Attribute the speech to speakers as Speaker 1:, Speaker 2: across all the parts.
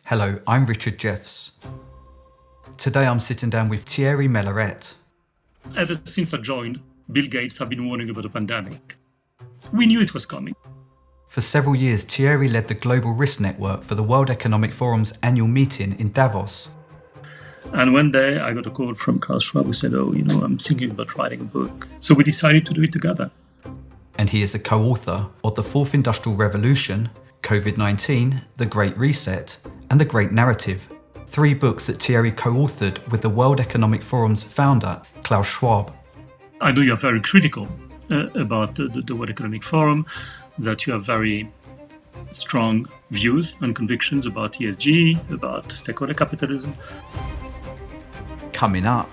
Speaker 1: Hello, I'm Richard Jeffs. Today I'm sitting down with Thierry Malleret.
Speaker 2: Ever since I joined, Bill Gates have been warning about the pandemic. We knew it was coming.
Speaker 1: For several years, Thierry led the Global Risk Network for the World Economic Forum's annual meeting in Davos.
Speaker 2: And one day I got a call from Klaus Schwab who said, I'm thinking about writing a book. So we decided to do it together.
Speaker 1: And he is the co-author of The Fourth Industrial Revolution, COVID-19, The Great Reset, and The Great Narrative, 3 books that Thierry co-authored with the World Economic Forum's founder, Klaus Schwab.
Speaker 2: I know you're very critical about the World Economic Forum, that you have very strong views and convictions about ESG, about stakeholder capitalism.
Speaker 1: Coming up,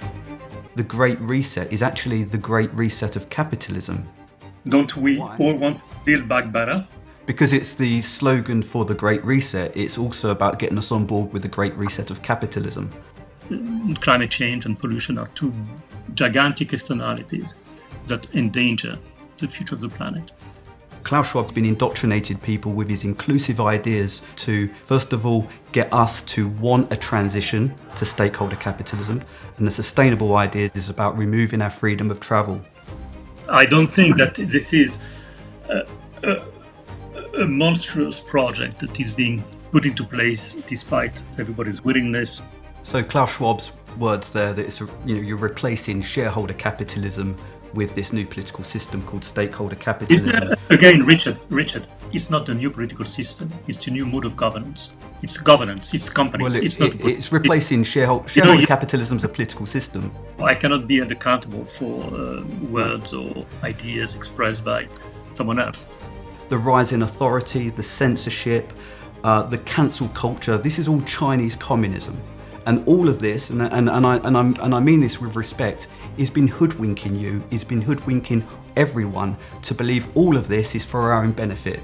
Speaker 1: The Great Reset is actually the Great Reset of Capitalism.
Speaker 2: Don't we all want to build back better?
Speaker 1: Because it's the slogan for the Great Reset, it's also about getting us on board with the Great Reset of Capitalism.
Speaker 2: Climate change and pollution are 2 gigantic externalities that endanger the future of the planet.
Speaker 1: Klaus Schwab's been indoctrinated people with his inclusive ideas to, first of all, get us to want a transition to stakeholder capitalism, and the sustainable idea is about removing our freedom of travel.
Speaker 2: I don't think that this is a monstrous project that is being put into place despite everybody's willingness.
Speaker 1: So Klaus Schwab's words there, that it's you're replacing shareholder capitalism with this new political system called stakeholder capitalism.
Speaker 2: Again, Richard, it's not a new political system. It's a new mode of governance. It's governance. It's companies.
Speaker 1: Well, it's replacing shareholder capitalism as a political system.
Speaker 2: I cannot be accountable for words or ideas expressed by someone else.
Speaker 1: The rise in authority, the censorship, the cancel culture, this is all Chinese communism. And all of this, and I mean this with respect, has been hoodwinking you, has been hoodwinking everyone to believe all of this is for our own benefit.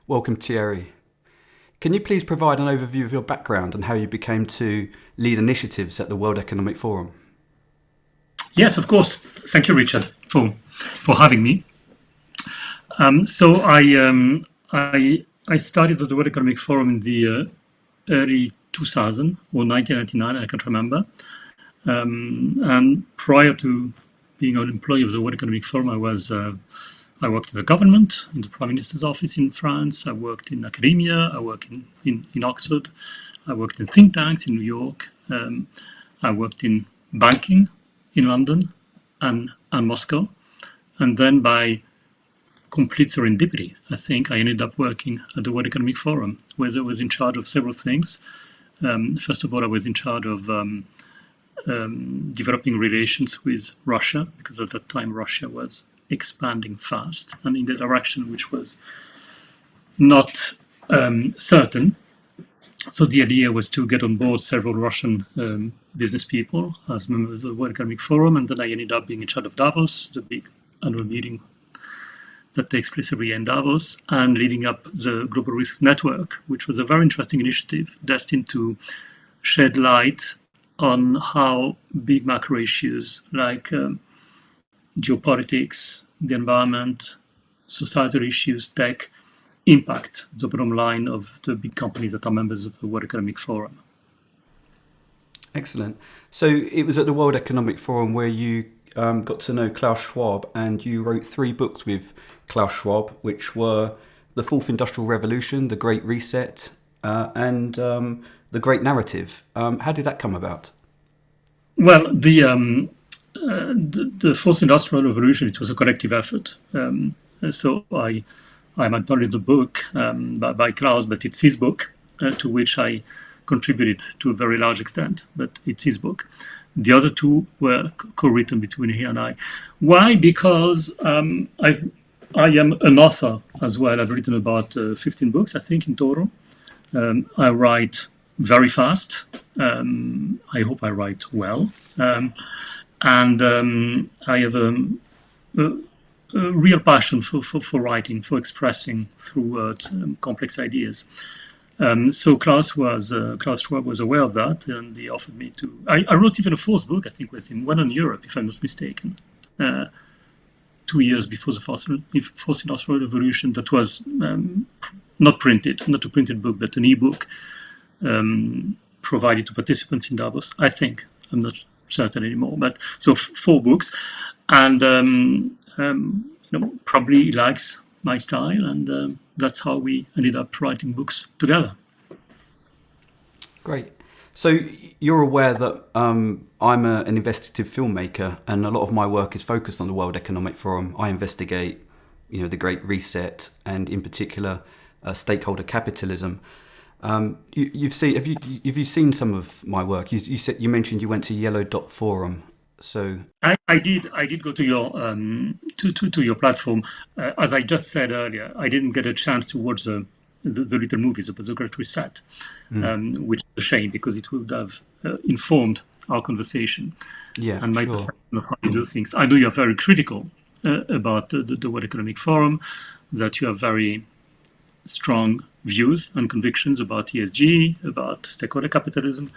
Speaker 1: Welcome, Thierry. Can you please provide an overview of your background and how you became to lead initiatives at the World Economic Forum?
Speaker 2: Yes, of course. Thank you, Richard, for having me. So I started at the World Economic Forum in the early 2000 or 1999, I can't remember. And prior to being an employee of the World Economic Forum, I worked in the government, in the Prime Minister's office in France. I worked in academia. I worked in Oxford. I worked in think tanks in New York. I worked in banking in London and Moscow. And then by complete serendipity, I think, I ended up working at the World Economic Forum, where I was in charge of several things. First of all, I was in charge of developing relations with Russia, because at that time Russia was expanding fast and in the direction which was not certain. So the idea was to get on board several Russian business people as members of the World Economic Forum, and then I ended up being in charge of Davos, the big annual meeting that takes place every year in Davos, and leading up the Global Risk Network, which was a very interesting initiative destined to shed light on how big macro issues like geopolitics, the environment, societal issues, tech, impact the bottom line of the big companies that are members of the World Economic Forum.
Speaker 1: Excellent. So it was at the World Economic Forum where you got to know Klaus Schwab, and you wrote 3 books with Klaus Schwab, which were The Fourth Industrial Revolution, The Great Reset, and The Great Narrative. How did that come about?
Speaker 2: Well, the Fourth Industrial Revolution, it was a collective effort. So I'm acknowledging the book by Klaus, but it's his book, to which I contributed to a very large extent, but it's his book. The other 2 were co-written between he and I. Why? Because I am an author as well. I've written about 15 books, I think, in total. I write very fast. I hope I write well. And I have a real passion for writing, for expressing through words complex ideas. So Klaus Schwab was aware of that, and he offered me to. I wrote even a 4th book, I think, with him, one on Europe, if I'm not mistaken. 2 years before the Fourth Industrial Revolution, that was not printed, not a printed book, but an e-book provided to participants in Davos. I think, I'm not certain anymore, but so 4 books, and probably he likes my style, and that's how we ended up writing books together.
Speaker 1: Great. So you're aware that I'm an investigative filmmaker, and a lot of my work is focused on the World Economic Forum. I investigate, the Great Reset, and in particular, stakeholder capitalism. You've seen? Have you seen some of my work? You mentioned you went to Yellow.Forum. So
Speaker 2: I did go to your to your platform. As I just said earlier, I didn't get a chance to watch the little movies about the Great Reset, which is a shame because it would have informed our conversation and my perception of how you do things. I know you're very critical about the World Economic Forum, that you have very strong views and convictions about ESG, about stakeholder capitalism.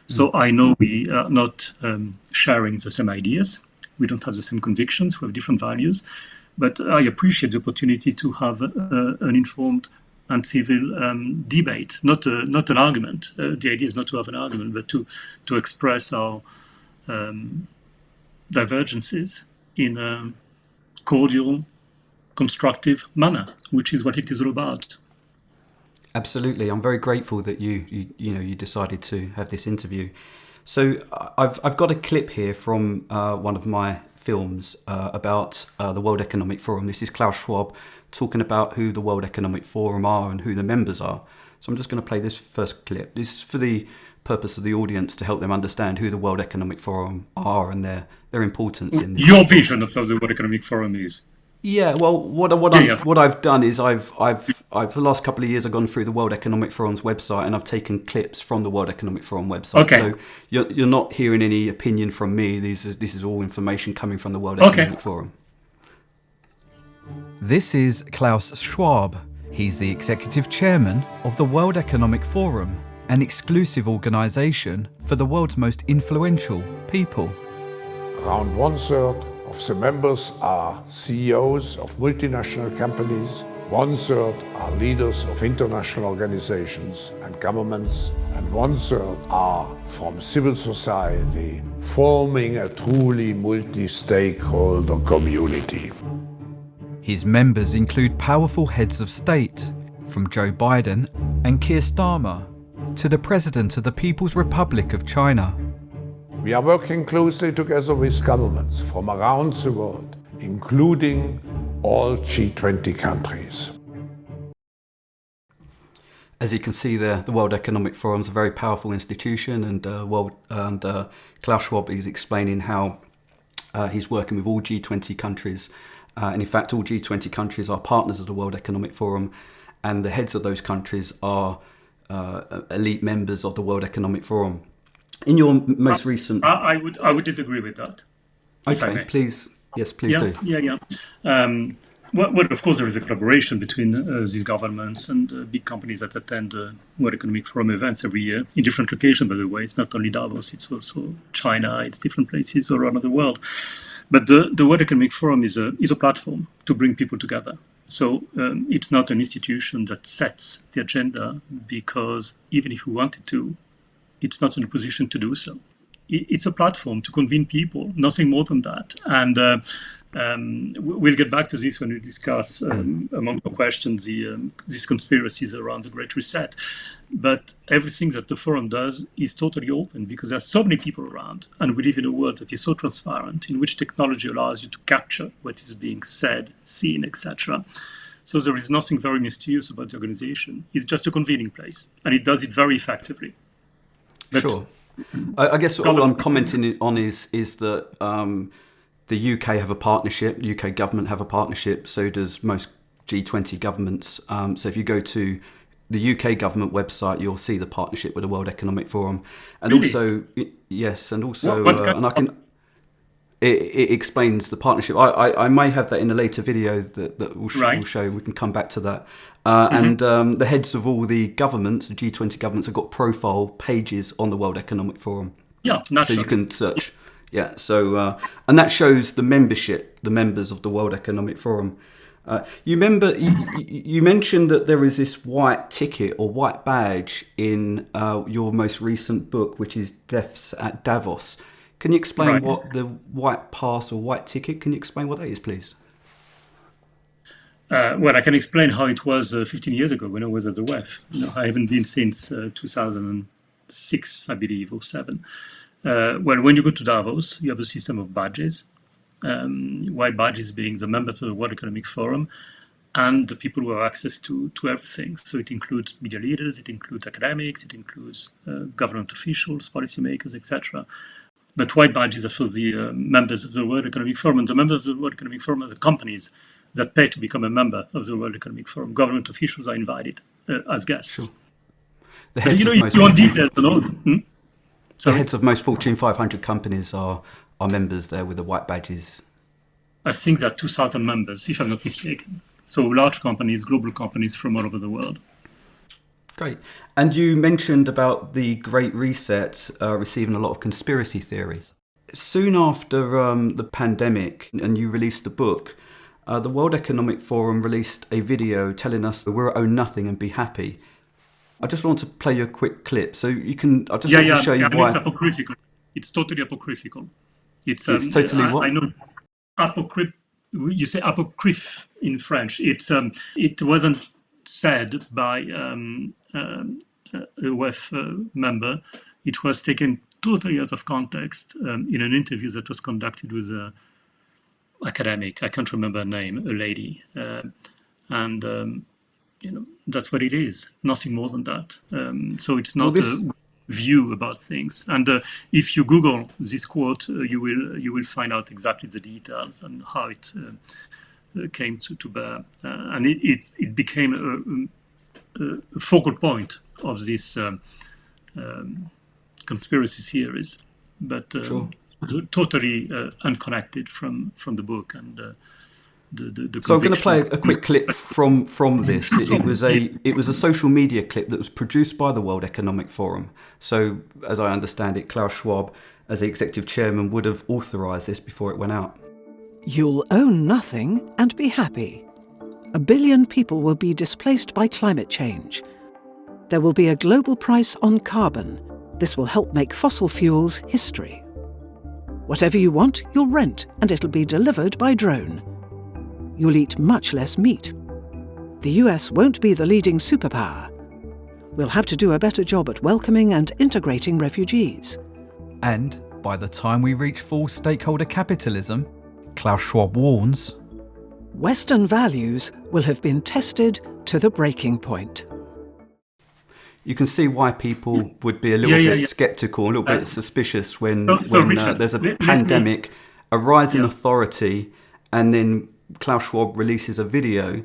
Speaker 2: So I know we are not sharing the same ideas. We don't have the same convictions. We have different values. But I appreciate the opportunity to have an informed and civil debate, not an argument. The idea is not to have an argument, but to express our divergences in a cordial, constructive manner, which is what it is all about.
Speaker 1: Absolutely, I'm very grateful that you decided to have this interview. So I've got a clip here from one of my films about the World Economic Forum. This is Klaus Schwab talking about who the World Economic Forum are and who the members are. So I'm just going to play this first clip. This is for the purpose of the audience to help them understand who the World Economic Forum are and their importance in this.
Speaker 2: Your vision of what the World Economic Forum is.
Speaker 1: Yeah, well, what I've done is I've for the last couple of years I've gone through the World Economic Forum's website and I've taken clips from the World Economic Forum website.
Speaker 2: Okay.
Speaker 1: So you're not hearing any opinion from me. This is all information coming from the World Economic Forum.
Speaker 3: This is Klaus Schwab. He's the executive chairman of the World Economic Forum, an exclusive organisation for the world's most influential people.
Speaker 4: Around 1/3 of the members are CEOs of multinational companies, 1/3 are leaders of international organizations and governments, and 1/3 are from civil society, forming a truly multi-stakeholder community.
Speaker 3: His members include powerful heads of state, from Joe Biden and Keir Starmer to the President of the People's Republic of China.
Speaker 4: We are working closely together with governments from around the world, including all G20 countries.
Speaker 1: As you can see there, the World Economic Forum is a very powerful institution, and Klaus Schwab is explaining how he's working with all G20 countries. And in fact, all G20 countries are partners of the World Economic Forum, and the heads of those countries are elite members of the World Economic Forum. In your most recent...
Speaker 2: I would disagree with that.
Speaker 1: Okay, please. Yes, please do.
Speaker 2: Yeah. Well, of course, there is a collaboration between these governments and big companies that attend World Economic Forum events every year in different locations, by the way. It's not only Davos, it's also China, it's different places all around the world. But the World Economic Forum is a platform to bring people together. So it's not an institution that sets the agenda, because even if we wanted to, it's not in a position to do so. It's a platform to convene people, nothing more than that. And we'll get back to this when we discuss, among the questions, these conspiracies around the Great Reset. But everything that the forum does is totally open, because there's so many people around, and we live in a world that is so transparent, in which technology allows you to capture what is being said, seen, etc. So there is nothing very mysterious about the organization. It's just a convening place, and it does it very effectively. But
Speaker 1: sure. I guess all I'm commenting on is that the UK have a partnership, the UK government have a partnership, so does most G20 governments. So if you go to the UK government website, you'll see the partnership with the World Economic Forum. And
Speaker 2: really?
Speaker 1: Also, yes, and also, and I can... It explains the partnership. I may have that in a later video that we'll show. We can come back to that. And the heads of all the governments, the G20 governments, have got profile pages on the World Economic Forum.
Speaker 2: Yeah, naturally.
Speaker 1: So you can search. Yeah. So and that shows the membership, the members of the World Economic Forum. You mentioned that there is this white ticket or white badge in your most recent book, which is Deaths at Davos. Can you explain
Speaker 2: Right.
Speaker 1: what the white pass or white ticket? Can you explain what that is, please?
Speaker 2: Well, I can explain how it was 15 years ago when I was at the WEF. I haven't been since 2006, I believe, or 7. Well, when you go to Davos, you have a system of badges. White badges being the members of the World Economic Forum and the people who have access to everything. So it includes media leaders, it includes academics, it includes government officials, policymakers, etc. But white badges are for the members of the World Economic Forum, and the members of the World Economic Forum are the companies that pay to become a member of the World Economic Forum. Government officials are invited as guests.
Speaker 1: Sure.
Speaker 2: But, if you want details and all.
Speaker 1: The heads of most Fortune 500 companies are members there with the white badges.
Speaker 2: I think there are 2,000 members, if I'm not mistaken. So large companies, global companies from all over the world.
Speaker 1: Great. And you mentioned about the Great Reset receiving a lot of conspiracy theories. Soon after the pandemic, and you released the book, the World Economic Forum released a video telling us that we're own nothing and be happy. I just want to play you a quick clip, so you can. I just want to show you why.
Speaker 2: It's apocryphal. It's totally apocryphal. It's
Speaker 1: totally what?
Speaker 2: I know. You say apocryphe in French. It wasn't said by a WEF member. It was taken totally out of context in an interview that was conducted with an academic. I can't remember her name, a lady, and that's what it is. Nothing more than that. So it's not a view about things. And if you Google this quote, you will find out exactly the details and how it came to bear. And it became a focal point of this conspiracy theories, but
Speaker 1: Sure.
Speaker 2: totally unconnected from the book and the
Speaker 1: So I'm going to play
Speaker 2: conviction.
Speaker 1: a quick clip from this. It was a social media clip that was produced by the World Economic Forum. So as I understand it, Klaus Schwab, as the executive chairman, would have authorised this before it went out.
Speaker 5: You'll own nothing and be happy. 1 billion people will be displaced by climate change. There will be a global price on carbon. This will help make fossil fuels history. Whatever you want, you'll rent, and it'll be delivered by drone. You'll eat much less meat. The US won't be the leading superpower. We'll have to do a better job at welcoming and integrating refugees.
Speaker 3: And by the time we reach full stakeholder capitalism, Klaus Schwab warns,
Speaker 5: Western values will have been tested to the breaking point.
Speaker 1: You can see why people would be a little bit sceptical, a little bit suspicious when
Speaker 2: Richard,
Speaker 1: there's a pandemic, a rise in authority, and then Klaus Schwab releases a video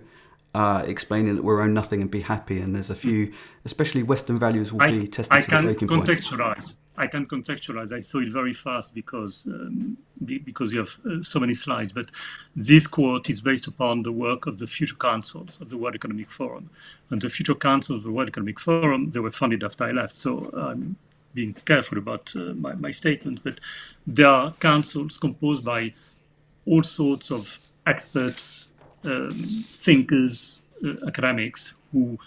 Speaker 1: explaining that we're own nothing and be happy. And there's a few, especially Western values, will be tested to the breaking point.
Speaker 2: I can contextualize. I saw it very fast because you have so many slides. But this quote is based upon the work of the future councils of the World Economic Forum. And the future councils of the World Economic Forum, they were funded after I left. So I'm being careful about my statements. But they are councils composed by all sorts of experts, thinkers, academics who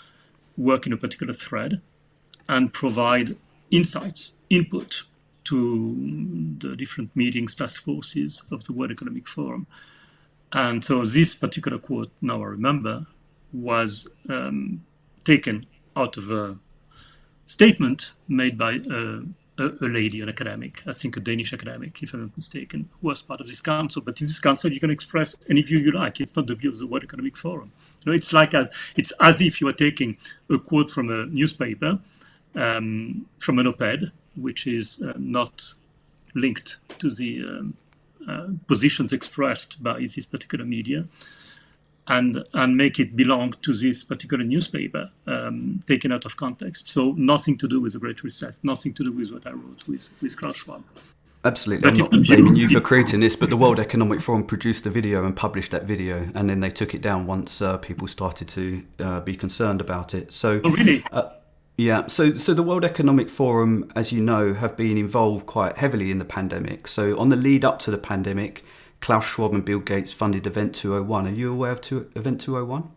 Speaker 2: work in a particular thread and provide insights, input to the different meetings, task forces of the World Economic Forum. And so this particular quote, now I remember, was taken out of a statement made by a lady, an academic, I think a Danish academic, if I'm not mistaken, who was part of this council. But in this council, you can express any view you like. It's not the view of the World Economic Forum. It's as if you are taking a quote from a newspaper, from an op-ed, which is not linked to the positions expressed by this particular media, and make it belong to this particular newspaper, taken out of context. So nothing to do with the Great Reset, nothing to do with what I wrote with Klaus Schwab.
Speaker 1: Absolutely. I'm not blaming you for creating this, but the World Economic Forum produced the video and published that video, and then they took it down once people started to be concerned about it. So,
Speaker 2: oh, really?
Speaker 1: Yeah, so the World Economic Forum, as you know, have been involved quite heavily in the pandemic. So on the lead up to the pandemic, Klaus Schwab and Bill Gates funded Event 201. Are you aware of Event 201?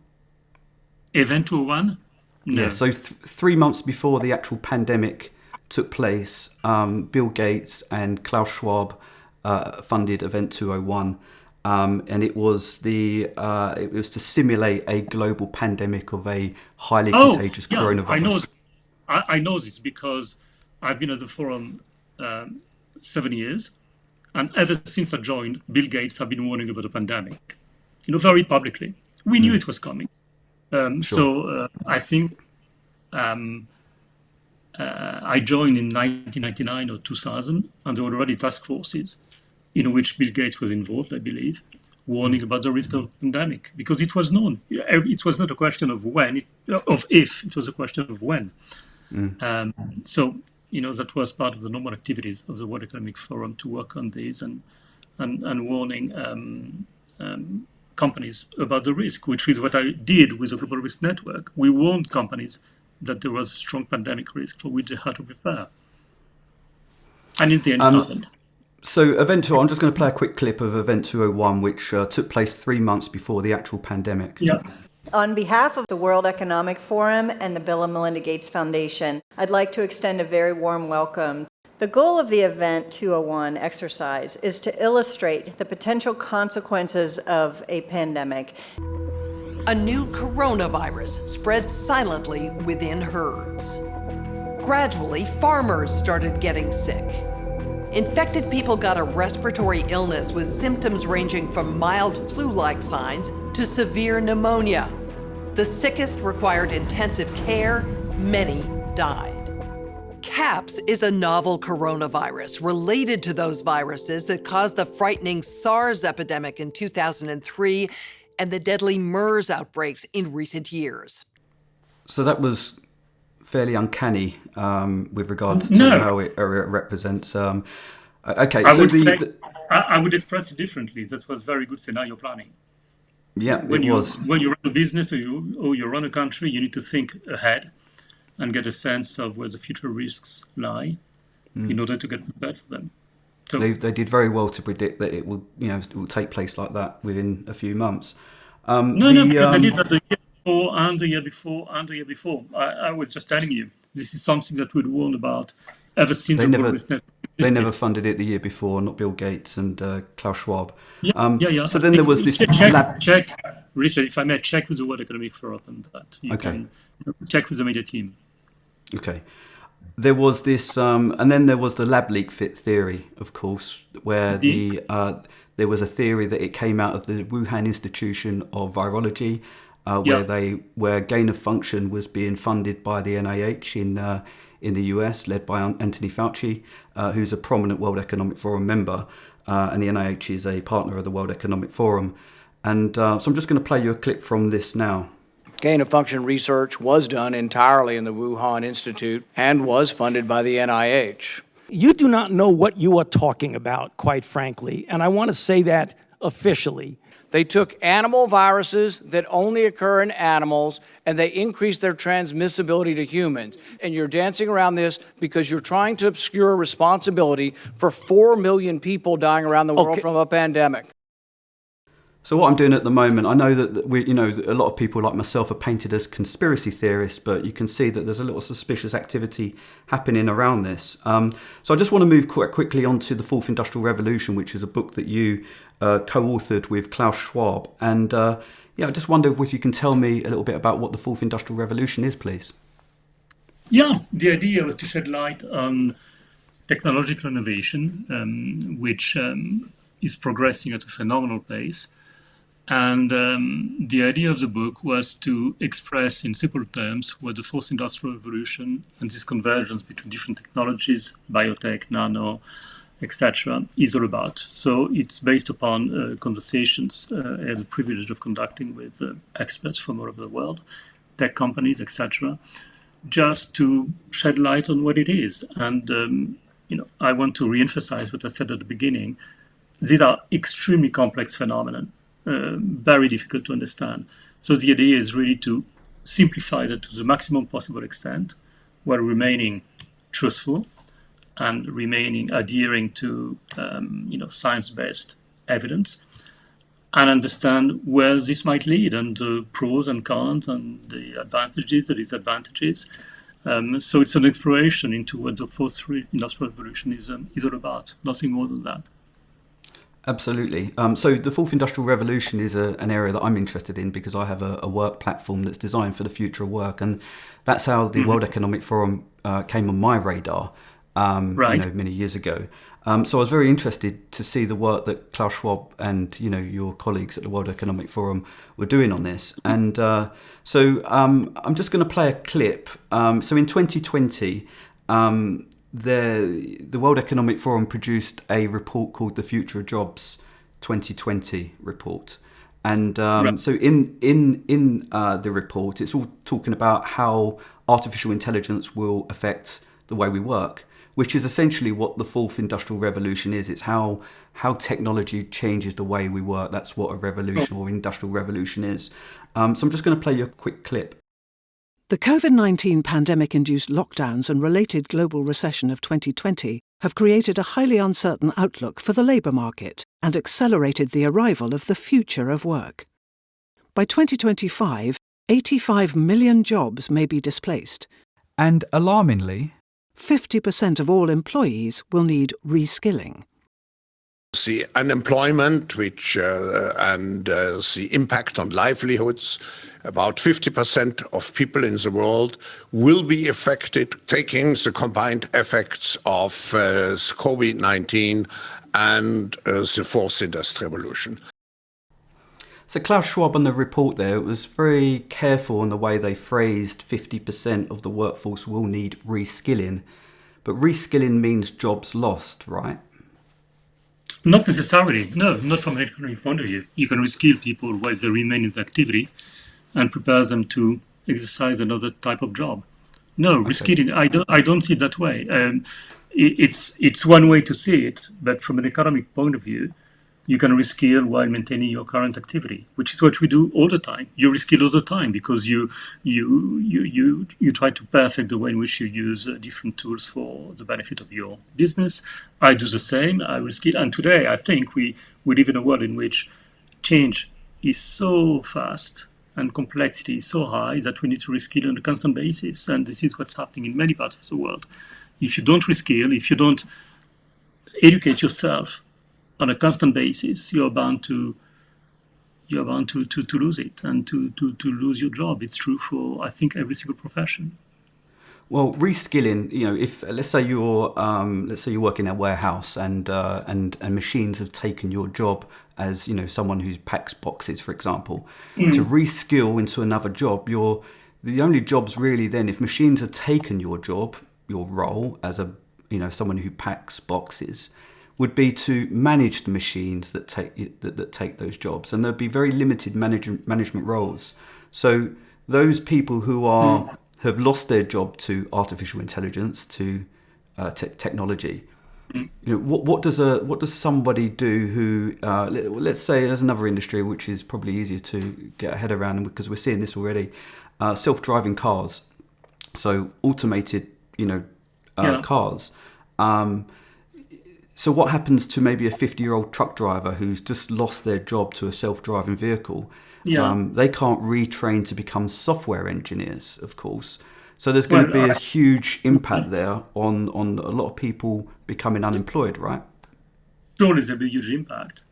Speaker 2: Event 201? No.
Speaker 1: Yeah, so 3 months before the actual pandemic took place, Bill Gates and Klaus Schwab funded Event 201. And it was to simulate a global pandemic of a highly contagious coronavirus.
Speaker 2: I know this because I've been at the forum 7 years, and ever since I joined, Bill Gates have been warning about the pandemic, very publicly. We knew it was coming.
Speaker 1: Sure.
Speaker 2: So I think I joined in 1999 or 2000, and there were already task forces in which Bill Gates was involved, I believe, warning about the risk of the pandemic, because it was known. It was not a question of when, if, it was a question of when. So, that was part of the normal activities of the World Economic Forum to work on these and warning companies about the risk, which is what I did with the Global Risk Network. We warned companies that there was a strong pandemic risk for which they had to prepare. And in the end, it happened.
Speaker 1: So Event 201, I'm just going to play a quick clip of Event 201, which took place 3 months before the actual pandemic.
Speaker 2: Yeah.
Speaker 6: On behalf of the World Economic Forum and the Bill and Melinda Gates Foundation, I'd like to extend a very warm welcome. The goal of the Event 201 exercise is to illustrate the potential consequences of a pandemic.
Speaker 7: A new coronavirus spread silently within herds. Gradually, farmers started getting sick. Infected people got a respiratory illness with symptoms ranging from mild flu-like signs to severe pneumonia. The sickest required intensive care. Many died. CAPS is a novel coronavirus related to those viruses that caused the frightening SARS epidemic in 2003 and the deadly MERS outbreaks in recent years.
Speaker 1: So that was fairly uncanny with regards to how it represents. Okay,
Speaker 2: I would express it differently. That was very good scenario planning.
Speaker 1: Yeah,
Speaker 2: when you run a business or you run a country, you need to think ahead and get a sense of where the future risks lie in order to get prepared for them. So
Speaker 1: they did very well to predict that it will take place like that within a few months.
Speaker 2: Because they did that the year before and the year before and the year before. I was just telling you, this is something that we'd warned about ever since
Speaker 1: they never funded it the year before, not Bill Gates and Klaus Schwab.
Speaker 2: Yeah.
Speaker 1: So then there was this
Speaker 2: check, Richard, if I may, check with the World Economic Forum and that. You can check with the media team.
Speaker 1: Okay. There was this, and then there was the lab leak fit theory, of course, where there was a theory that it came out of the Wuhan Institution of Virology, where gain of function was being funded by the NIH in the US, led by Anthony Fauci, who's a prominent World Economic Forum member, and the NIH is a partner of the World Economic Forum. And so I'm just going to play you a clip from this now.
Speaker 8: Gain-of-function research was done entirely in the Wuhan Institute and was funded by the NIH.
Speaker 9: You do not know what you are talking about, quite frankly, and I want to say that officially.
Speaker 8: They took animal viruses that only occur in animals, and they increased their transmissibility to humans. And you're dancing around this because you're trying to obscure responsibility for 4 million people dying around the world from a pandemic.
Speaker 1: So what I'm doing at the moment, I know that a lot of people like myself are painted as conspiracy theorists, but you can see that there's a little suspicious activity happening around this. So I just want to move quite quickly on to The Fourth Industrial Revolution, which is a book that you co-authored with Klaus Schwab. And I just wonder if you can tell me a little bit about what the Fourth Industrial Revolution is, please.
Speaker 2: Yeah, the idea was to shed light on technological innovation, which is progressing at a phenomenal pace. And the idea of the book was to express in simple terms what the fourth industrial revolution and this convergence between different technologies, biotech, nano, etc., is all about. So it's based upon conversations I had the privilege of conducting with experts from all over the world, tech companies, etc., just to shed light on what it is. And I want to reemphasize what I said at the beginning. These are extremely complex phenomena. Very difficult to understand. So the idea is really to simplify that to the maximum possible extent while remaining truthful and remaining adhering to science-based evidence and understand where this might lead, and the pros and cons and the advantages, the disadvantages. So it's an exploration into what the fourth industrial revolution is all about, nothing more than that.
Speaker 1: Absolutely. So the fourth industrial revolution is an area that I'm interested in because I have a work platform that's designed for the future of work, and that's how the World Economic Forum came on my radar many years ago. So I was very interested to see the work that Klaus Schwab and your colleagues at the World Economic Forum were doing on this. And so I'm just going to play a clip. So in 2020, the World Economic Forum produced a report called the Future of Jobs 2020 report. And so in the report, it's all talking about how artificial intelligence will affect the way we work, which is essentially what the fourth industrial revolution is. It's how technology changes the way we work. That's what a revolution or industrial revolution is. So I'm just going to play you a quick clip.
Speaker 5: The COVID-19 pandemic-induced lockdowns and related global recession of 2020 have created a highly uncertain outlook for the labour market and accelerated the arrival of the future of work. By 2025, 85 million jobs may be displaced.
Speaker 3: And alarmingly,
Speaker 5: 50% of all employees will need reskilling.
Speaker 4: The unemployment, and the impact on livelihoods, about 50% of people in the world will be affected, taking the combined effects of COVID-19 and the fourth industrial revolution.
Speaker 1: So Klaus Schwab on the report there was very careful in the way they phrased 50% of the workforce will need reskilling. But reskilling means jobs lost, right?
Speaker 2: Not necessarily, no, not from an economic point of view. You can reskill people while they remain in the activity and prepare them to exercise another type of job. No, reskilling, I don't see it that way. It's one way to see it, but from an economic point of view, you can reskill while maintaining your current activity, which is what we do all the time. You reskill all the time because you try to perfect the way in which you use different tools for the benefit of your business. I do the same. I reskill, and today I think we live in a world in which change is so fast and complexity is so high that we need to reskill on a constant basis, and this is what's happening in many parts of the world. If you don't reskill, if you don't educate yourself on a constant basis, you're bound to lose it and to lose your job. It's true for, I think, every single profession.
Speaker 1: Well, reskilling, if let's say you work in a warehouse and machines have taken your job as someone who packs boxes, for example, to reskill into another job, the only jobs really then, if machines have taken your job, your role as someone who packs boxes, would be to manage the machines that take those jobs, and there'd be very limited management roles. So those people who have lost their job to artificial intelligence, to technology, what does somebody do who let's say there's another industry which is probably easier to get a head around because we're seeing this already, self-driving cars, so automated cars. So what happens to maybe a 50-year-old truck driver who's just lost their job to a self-driving vehicle? They can't retrain to become software engineers, of course. So there's going to be a huge impact there on a lot of people becoming unemployed, right?
Speaker 2: Surely there'll be a huge impact.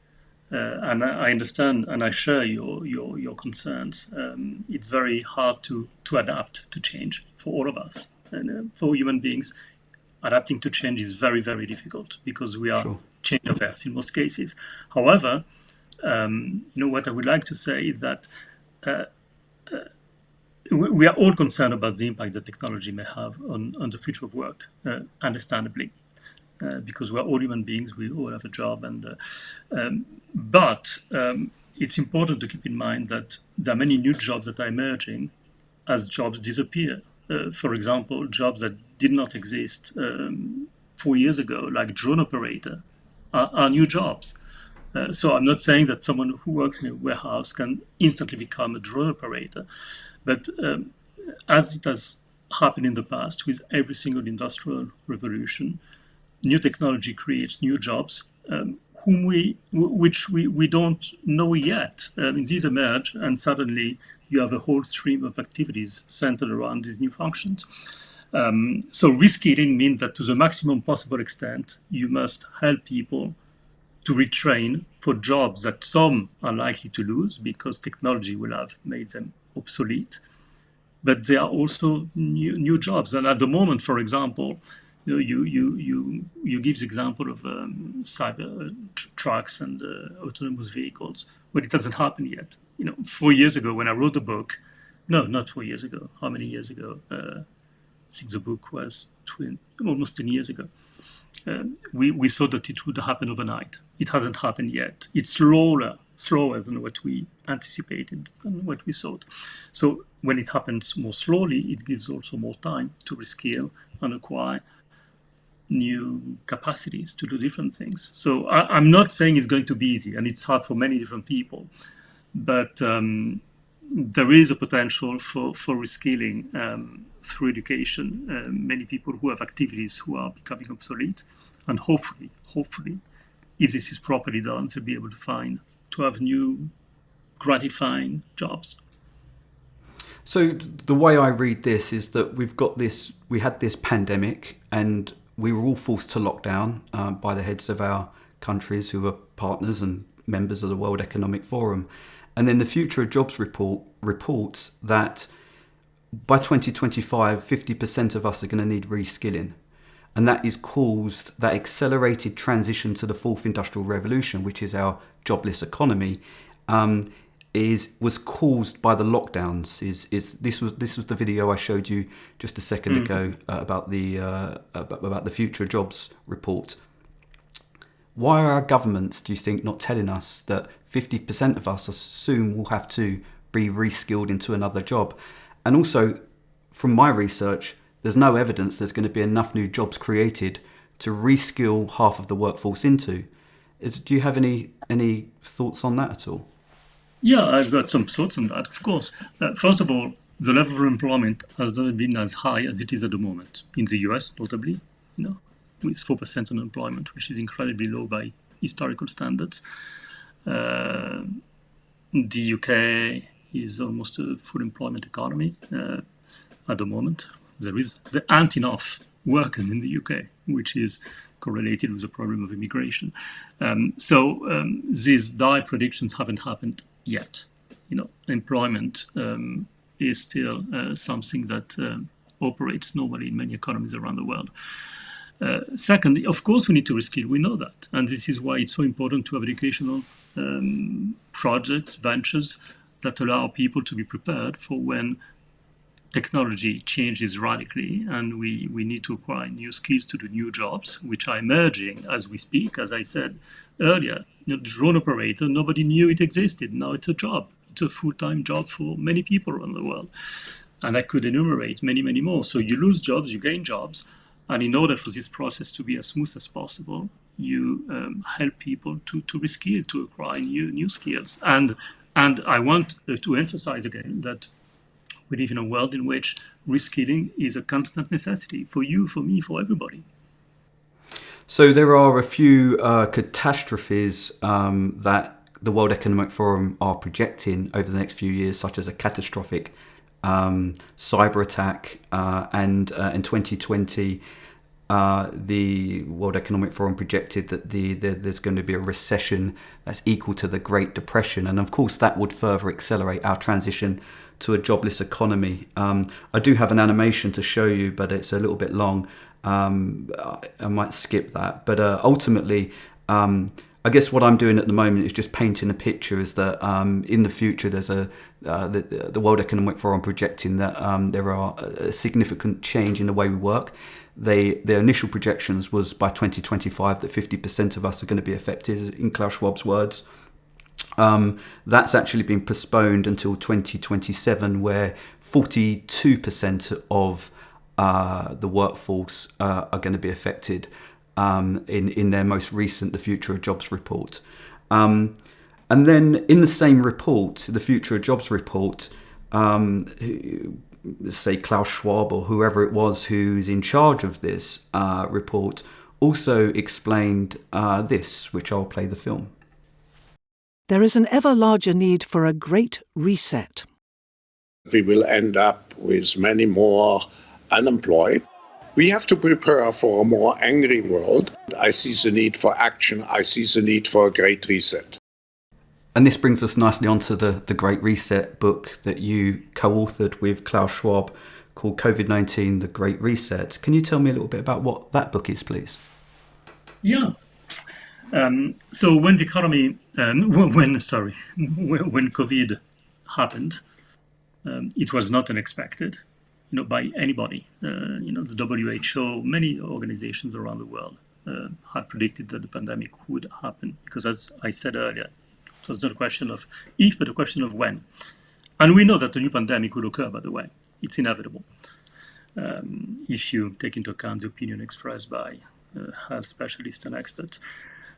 Speaker 2: And I understand and I share your concerns. It's very hard to adapt to change for all of us. And for human beings, adapting to change is very, very difficult because we are change averse in most cases. However, what I would like to say is that we are all concerned about the impact that technology may have on the future of work, understandably, because we are all human beings, we all have a job. But it's important to keep in mind that there are many new jobs that are emerging as jobs disappear. For example, jobs that did not exist 4 years ago, like drone operator, are new jobs. So I'm not saying that someone who works in a warehouse can instantly become a drone operator, but as it has happened in the past with every single industrial revolution, new technology creates new jobs which we don't know yet. These emerge, and suddenly you have a whole stream of activities centered around these new functions. So reskilling means that to the maximum possible extent, you must help people to retrain for jobs that some are likely to lose because technology will have made them obsolete. But there are also new jobs. And at the moment, for example, you give the example of cyber trucks and autonomous vehicles, but it hasn't happened yet. 4 years ago when I wrote the book, no, not 4 years ago. How many years ago? I think the book was almost 10 years ago. We thought that it would happen overnight. It hasn't happened yet. It's slower than what we anticipated and what we thought. So when it happens more slowly, it gives also more time to reskill and acquire new capacities to do different things. So I'm not saying it's going to be easy, and it's hard for many different people, but there is a potential for reskilling through education. Many people who have activities who are becoming obsolete, and hopefully, if this is properly done, they'll be able to have new gratifying jobs.
Speaker 1: So the way I read this is that we had this pandemic, and we were all forced to lock down by the heads of our countries who were partners and members of the World Economic Forum. And then the Future of Jobs report reports that by 2025, 50% of us are going to need reskilling. And that is caused, that accelerated transition to the fourth industrial revolution, which is our jobless economy, was caused by the lockdowns. This was the video I showed you just a second ago about the Future Jobs report. Why are our governments, do you think, not telling us that 50% of us soon will have to be reskilled into another job? And also, from my research, there's no evidence there's going to be enough new jobs created to reskill half of the workforce into. Do you have any thoughts on that at all?
Speaker 2: Yeah, I've got some thoughts on that, of course. First of all, the level of employment has not been as high as it is at the moment. In the US, notably, with 4% unemployment, which is incredibly low by historical standards. The UK is almost a full employment economy at the moment. There aren't enough workers in the UK, which is correlated with the problem of immigration. So these dire predictions haven't happened yet. Employment is still something that operates normally in many economies around the world. Second, of course, we need to reskill. We know that. And this is why it's so important to have educational projects, ventures that allow people to be prepared for when technology changes radically and we need to acquire new skills to do new jobs, which are emerging as we speak. As I said earlier, the drone operator, nobody knew it existed. Now it's a job. It's a full-time job for many people around the world. And I could enumerate many, many more. So you lose jobs, you gain jobs. And in order for this process to be as smooth as possible, you help people to reskill, to acquire new skills. And I want to emphasize again that we live in a world in which reskilling is a constant necessity for you, for me, for everybody.
Speaker 1: So there are a few catastrophes that the World Economic Forum are projecting over the next few years, such as a catastrophic cyber attack, and in 2020, the World Economic Forum projected that there's going to be a recession that's equal to the Great Depression, and of course that would further accelerate our transition to a jobless economy. I do have an animation to show you, but it's a little bit long. I might skip that, but ultimately, I guess what I'm doing at the moment is just painting a picture. Is that in the future there's the World Economic Forum projecting that there are a significant change in the way we work. Their initial projections was by 2025 that 50% of us are going to be affected, in Klaus Schwab's words. That's actually been postponed until 2027, where 42% of the workforce are going to be affected in their most recent The Future of Jobs report. And then in the same report, the Future of Jobs report, say Klaus Schwab or whoever it was who's in charge of this report, also explained this, which I'll play the film.
Speaker 5: There is an ever larger need for a great reset.
Speaker 4: We will end up with many more unemployed. We have to prepare for a more angry world. I see the need for action. I see the need for a great reset.
Speaker 1: And this brings us nicely onto the Great Reset book that you co-authored with Klaus Schwab, called COVID-19, The Great Reset. Can you tell me a little bit about what that book is, please?
Speaker 2: Yeah. So when the economy, when COVID happened, it was not unexpected, by anybody. The WHO, many organizations around the world had predicted that the pandemic would happen, because as I said earlier, it was not a question of if, but a question of when. And we know that a new pandemic would occur, by the way. It's inevitable. If you take into account the opinion expressed by health specialists and experts.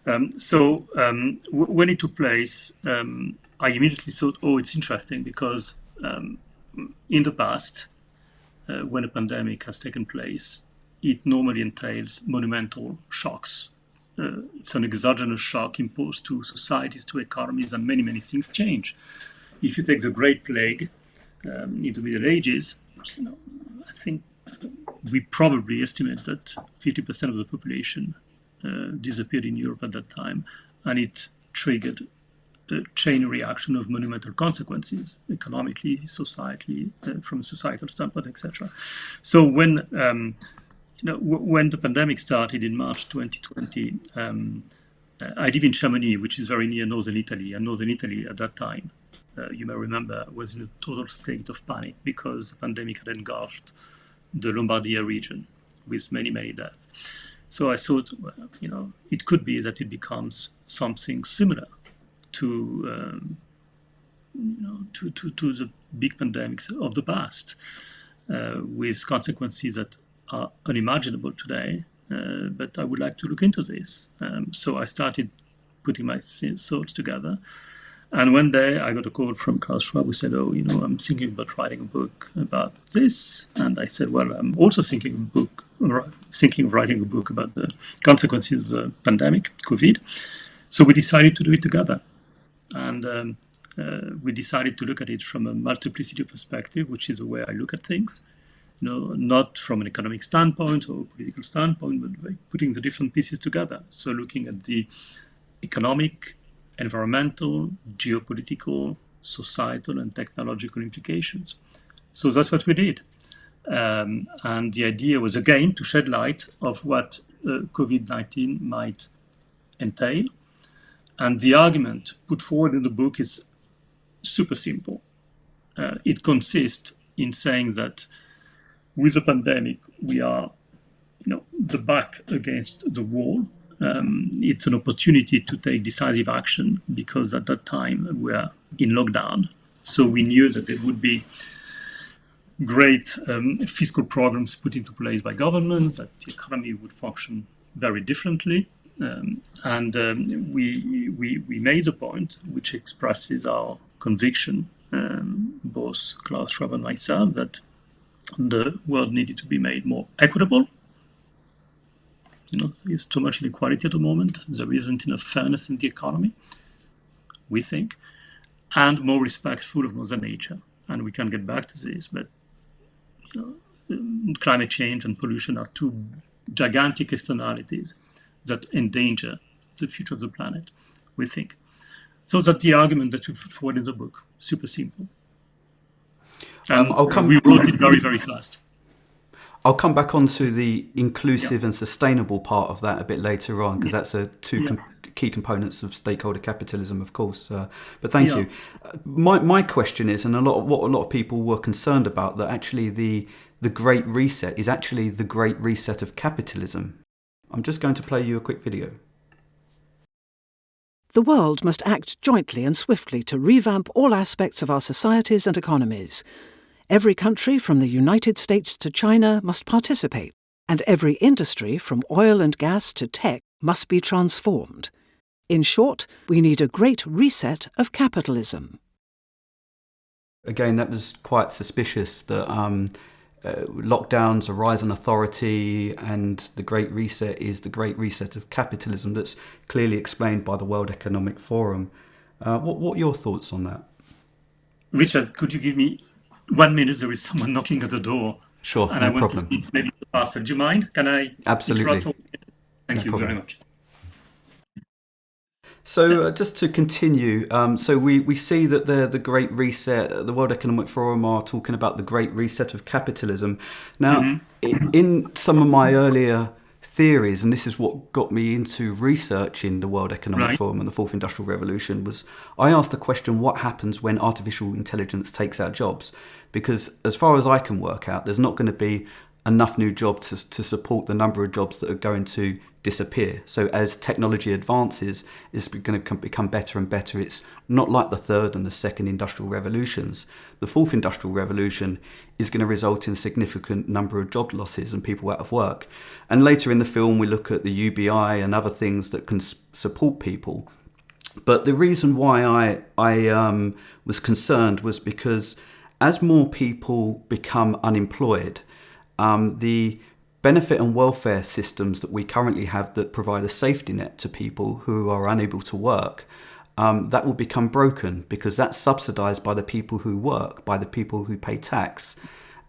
Speaker 2: When it took place, I immediately thought, it's interesting, because in the past, when a pandemic has taken place, it normally entails monumental shocks. It's an exogenous shock imposed to societies, to economies, and many, many things change. If you take the Great Plague in the Middle Ages, I think we probably estimate that 50% of the population disappeared in Europe at that time, and it triggered a chain reaction of monumental consequences, economically, societally, from a societal standpoint, etc. So when the pandemic started in March 2020, I live in Chamonix, which is very near northern Italy, and northern Italy at that time, you may remember, was in a total state of panic because the pandemic had engulfed the Lombardia region with many, many deaths. So I thought, it could be that it becomes something similar to the big pandemics of the past, with consequences that are unimaginable today. But I would like to look into this. So I started putting my thoughts together. And one day I got a call from Klaus Schwab, who said, I'm thinking about writing a book about this. And I said, well, I'm also thinking of writing a book about the consequences of the pandemic, COVID. So we decided to do it together. And we decided to look at it from a multiplicity perspective, which is the way I look at things. Not from an economic standpoint or political standpoint, but by putting the different pieces together. So looking at the economic, environmental, geopolitical, societal, and technological implications. So that's what we did. And the idea was, again, to shed light of what COVID-19 might entail. And the argument put forward in the book is super simple. It consists in saying that with the pandemic, we are, the back against the wall. It's an opportunity to take decisive action, because at that time we were in lockdown. So we knew that there would be great fiscal programs put into place by governments, that the economy would function very differently. We made a point which expresses our conviction, both Klaus Schwab and myself, that the world needed to be made more equitable. There's too much inequality at the moment. There isn't enough fairness in the economy, we think, and more respectful of Mother Nature. And we can get back to this, but climate change and pollution are two gigantic externalities that endanger the future of the planet, we think. So that's the argument that we put forward in the book. Super simple. And we wrote it very, very fast.
Speaker 1: I'll come back onto the inclusive and sustainable part of that a bit later on, because that's two key components of stakeholder capitalism, of course. But thank you. My question is, and what a lot of people were concerned about, that actually the Great Reset is actually the Great Reset of Capitalism. I'm just going to play you a quick video.
Speaker 5: The world must act jointly and swiftly to revamp all aspects of our societies and economies. Every country from the United States to China must participate, and every industry from oil and gas to tech must be transformed. In short, we need a great reset of capitalism.
Speaker 1: Again, that was quite suspicious that lockdowns, a rise in authority, and the Great Reset is the Great Reset of Capitalism that's clearly explained by the World Economic Forum. What are your thoughts on that?
Speaker 2: Richard, could you give me 1 minute? There is someone knocking at the door.
Speaker 1: Sure,
Speaker 2: and
Speaker 1: no
Speaker 2: I want
Speaker 1: problem.
Speaker 2: to speak maybe faster. Do you mind? Can I
Speaker 1: Absolutely.
Speaker 2: interrupt? Thank you very much.
Speaker 1: So just to continue, so we see that the Great Reset, the World Economic Forum are talking about the Great Reset of Capitalism. Now, in some of my earlier theories, and this is what got me into researching the World Economic Forum and the Fourth Industrial Revolution, was I asked the question, what happens when artificial intelligence takes our jobs? Because as far as I can work out, there's not going to be enough new jobs to support the number of jobs that are going to disappear. So as technology advances, it's going to become better and better. It's not like the third and the second industrial revolutions. The fourth industrial revolution is going to result in a significant number of job losses and people out of work. And later in the film, we look at the UBI and other things that can support people. But the reason why I was concerned was because as more people become unemployed, the benefit and welfare systems that we currently have that provide a safety net to people who are unable to work, that will become broken because that's subsidized by the people who work, by the people who pay tax.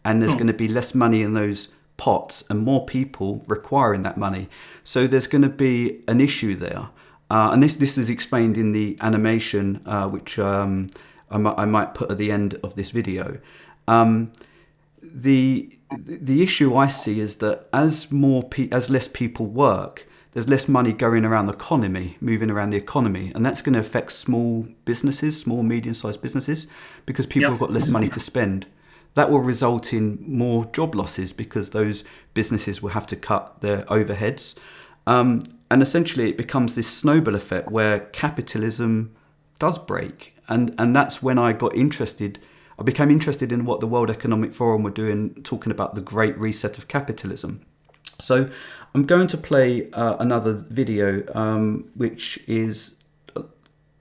Speaker 1: And there's going to be less money in those pots and more people requiring that money. So there's going to be an issue there. And this is explained in the animation, which I might put at the end of this video. The issue I see is that as less people work, there's less money going around the economy, moving around the economy, and that's going to affect small businesses, small medium-sized businesses, because people have got less money to spend. That will result in more job losses because those businesses will have to cut their overheads, and essentially it becomes this snowball effect where capitalism does break, and that's when I became interested in what the World Economic Forum were doing, talking about the Great Reset of Capitalism. So I'm going to play another video, which is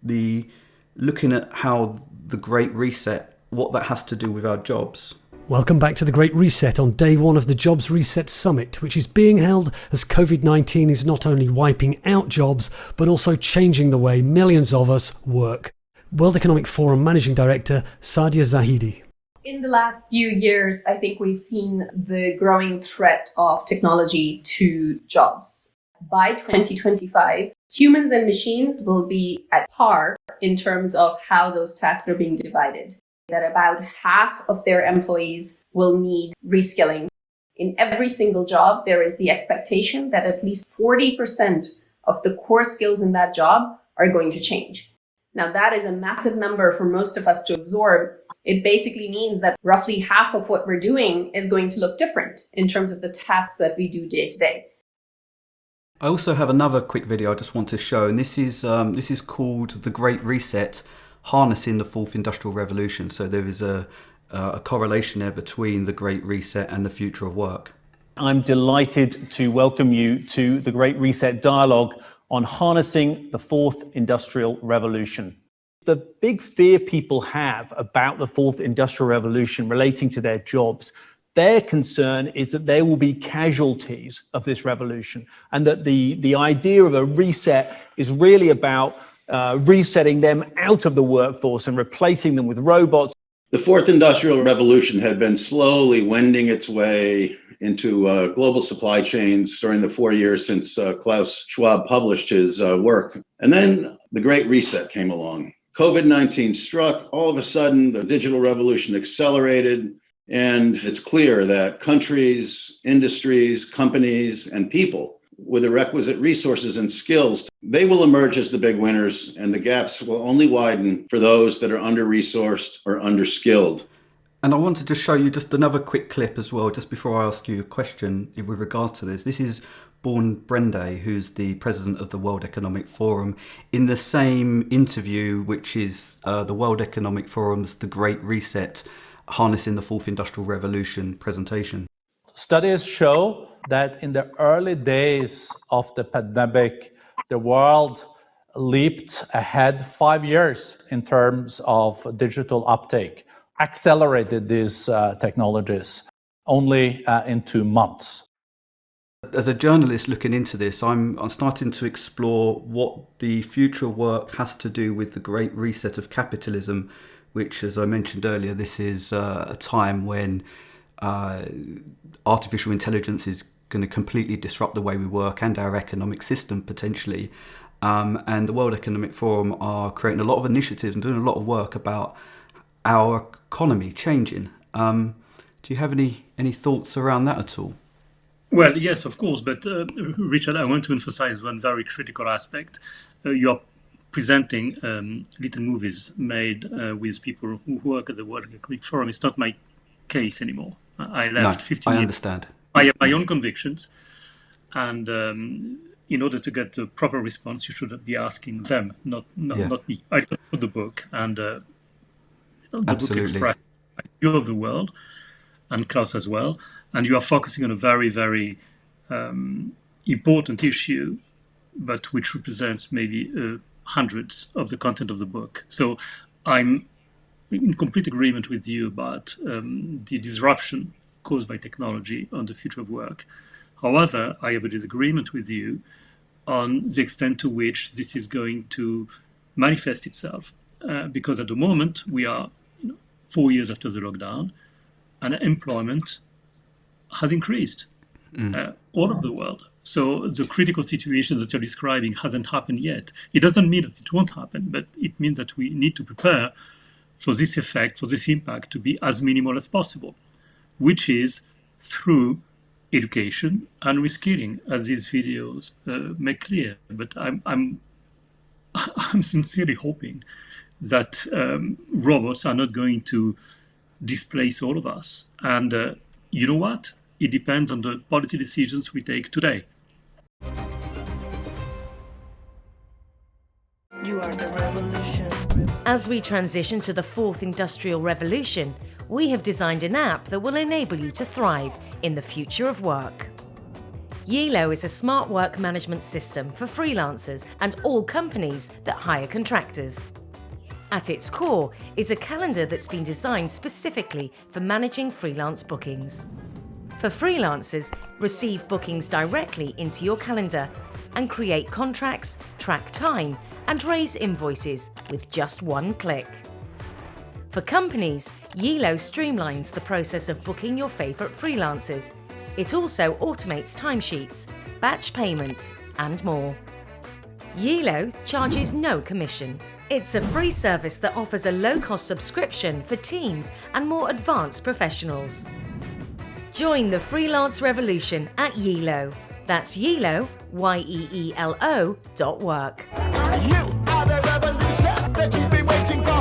Speaker 1: looking at how the Great Reset, what that has to do with our jobs.
Speaker 10: Welcome back to the Great Reset on day one of the Jobs Reset Summit, which is being held as COVID-19 is not only wiping out jobs, but also changing the way millions of us work. World Economic Forum Managing Director Sadia Zahidi.
Speaker 11: In the last few years, I think we've seen the growing threat of technology to jobs. By 2025, humans and machines will be at par in terms of how those tasks are being divided. That about half of their employees will need reskilling. In every single job, there is the expectation that at least 40% of the core skills in that job are going to change. Now, that is a massive number for most of us to absorb. It basically means that roughly half of what we're doing is going to look different in terms of the tasks that we do day to day.
Speaker 1: I also have another quick video I just want to show, and this is called The Great Reset, Harnessing the Fourth Industrial Revolution. So there is a correlation there between the Great Reset and the future of work.
Speaker 12: I'm delighted to welcome you to the Great Reset Dialogue on harnessing the fourth industrial revolution. The big fear people have about the fourth industrial revolution relating to their jobs, their concern is that there will be casualties of this revolution, and that the idea of a reset is really about resetting them out of the workforce and replacing them with robots.
Speaker 13: The fourth industrial revolution had been slowly wending its way into global supply chains during the 4 years since Klaus Schwab published his work. And then the Great Reset came along. COVID-19 struck. All of a sudden, the digital revolution accelerated. And it's clear that countries, industries, companies, and people with the requisite resources and skills, they will emerge as the big winners, and the gaps will only widen for those that are under-resourced or under-skilled.
Speaker 1: And I wanted to show you just another quick clip as well, just before I ask you a question with regards to this. This is Born Brende, who's the president of the World Economic Forum, in the same interview, which is the World Economic Forum's The Great Reset, Harnessing the Fourth Industrial Revolution presentation.
Speaker 14: Studies show that in the early days of the pandemic, the world leaped ahead 5 years in terms of digital uptake, accelerated these technologies. only in 2 months.
Speaker 1: As a journalist looking into this, I'm starting to explore what the future work has to do with the Great Reset of Capitalism, which, as I mentioned earlier, this is a time when artificial intelligence is going to completely disrupt the way we work and our economic system potentially. And the World Economic Forum are creating a lot of initiatives and doing a lot of work about our economy changing. Do you have any thoughts around that at all?
Speaker 2: Well, yes, of course. But Richard, I want to emphasize one very critical aspect. You're presenting little movies made with people who work at the World Economic Forum. It's not my case anymore. I left 15 years.
Speaker 1: I understand.
Speaker 2: I have my own convictions. And in order to get the proper response, you should be asking them, not me. I just wrote the book, and the book expresses my view of the world, and Klaus as well. And you are focusing on a very, very important issue, but which represents maybe hundreds of the content of the book. So I'm in complete agreement with you about the disruption caused by technology on the future of work. However, I have a disagreement with you on the extent to which this is going to manifest itself. Because at the moment, we are 4 years after the lockdown, and employment has increased all over the world. So the critical situation that you're describing hasn't happened yet. It doesn't mean that it won't happen, but it means that we need to prepare for this effect, for this impact to be as minimal as possible, which is through education and reskilling, as these videos make clear. But I'm sincerely hoping that robots are not going to displace all of us. And you know what? It depends on the policy decisions we take today.
Speaker 15: You are the revolution. As we transition to the fourth industrial revolution, we have designed an app that will enable you to thrive in the future of work. Yellow is a smart work management system for freelancers and all companies that hire contractors. At its core is a calendar that's been designed specifically for managing freelance bookings. For freelancers, receive bookings directly into your calendar and create contracts, track time, and raise invoices with just one click. For companies, Yellow streamlines the process of booking your favourite freelancers. It also automates timesheets, batch payments, and more. Yellow charges no commission. It's a free service that offers a low-cost subscription for teams and more advanced professionals. Join the freelance revolution at Yellow. That's Yellow, YEELO.work.
Speaker 16: You are the revolution that you've been waiting for.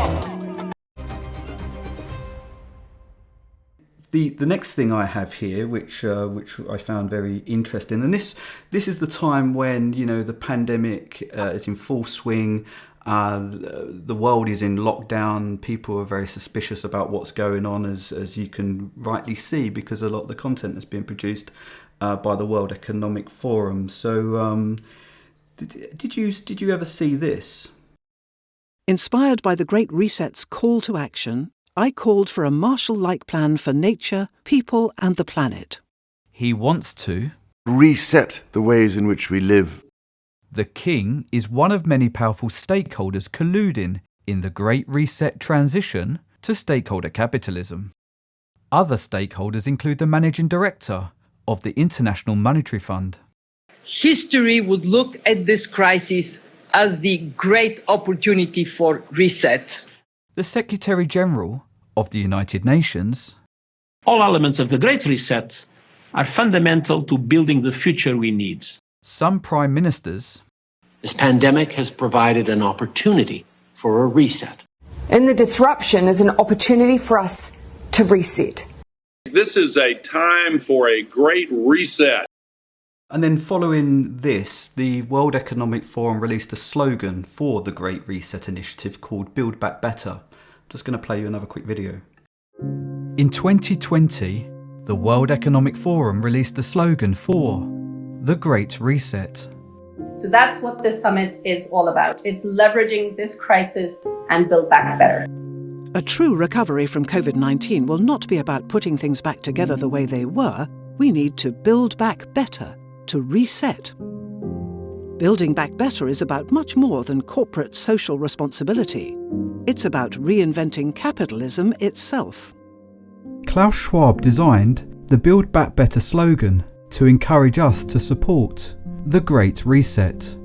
Speaker 1: The next thing I have here, which I found very interesting, and this is the time when the pandemic is in full swing. The world is in lockdown. People are very suspicious about what's going on, as you can rightly see, because a lot of the content has been produced by the World Economic Forum. So, did you ever see this?
Speaker 5: Inspired by the Great Reset's call to action, I called for a Marshall-like plan for nature, people, and the planet.
Speaker 3: He wants to
Speaker 17: reset the ways in which we live.
Speaker 3: The king is one of many powerful stakeholders colluding in the Great Reset transition to stakeholder capitalism. Other stakeholders include the managing director of the International Monetary Fund.
Speaker 18: History would look at this crisis as the great opportunity for reset.
Speaker 3: The Secretary General of the United Nations.
Speaker 9: All elements of the Great Reset are fundamental to building the future we need.
Speaker 3: Some prime ministers.
Speaker 19: This pandemic has provided an opportunity for a reset.
Speaker 20: And the disruption is an opportunity for us to reset.
Speaker 21: This is a time for a great reset.
Speaker 1: And then following this, the World Economic Forum released a slogan for the Great Reset initiative called Build Back Better. I'm just going to play you another quick video.
Speaker 3: In 2020, the World Economic Forum released a slogan for the Great Reset.
Speaker 11: So that's what this summit is all about. It's leveraging this crisis and build back better.
Speaker 5: A true recovery from COVID-19 will not be about putting things back together the way they were. We need to build back better, to reset. Building back better is about much more than corporate social responsibility. It's about reinventing capitalism itself.
Speaker 3: Klaus Schwab designed the Build Back Better slogan to encourage us to support the Great Reset.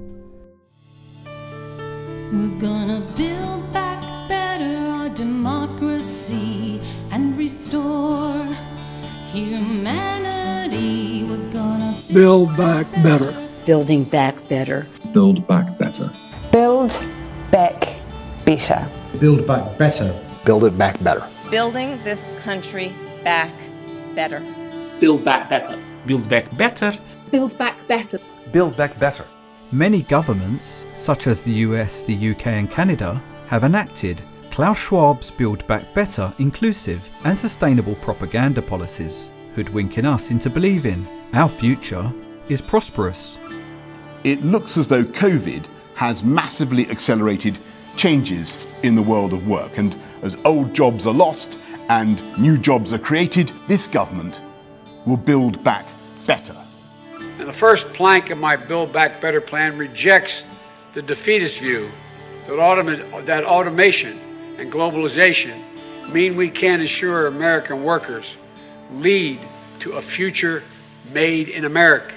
Speaker 6: We're gonna build back better our democracy and restore humanity. We're gonna
Speaker 22: build back better.
Speaker 23: Building back better.
Speaker 24: Build back better.
Speaker 20: Build back better.
Speaker 25: Build back better.
Speaker 26: Build it back better.
Speaker 27: Building this country back better.
Speaker 28: Build back better.
Speaker 29: Build back better.
Speaker 27: Build back better.
Speaker 17: Build back better.
Speaker 3: Many governments, such as the US, the UK and Canada, have enacted Klaus Schwab's Build Back Better inclusive and sustainable propaganda policies, hoodwinking us into believing our future is prosperous.
Speaker 30: It looks as though COVID has massively accelerated changes in the world of work, and as old jobs are lost and new jobs are created, this government will build back better.
Speaker 31: And the first plank of my Build Back Better plan rejects the defeatist view that automation and globalization mean we can assure American workers lead to a future made in America.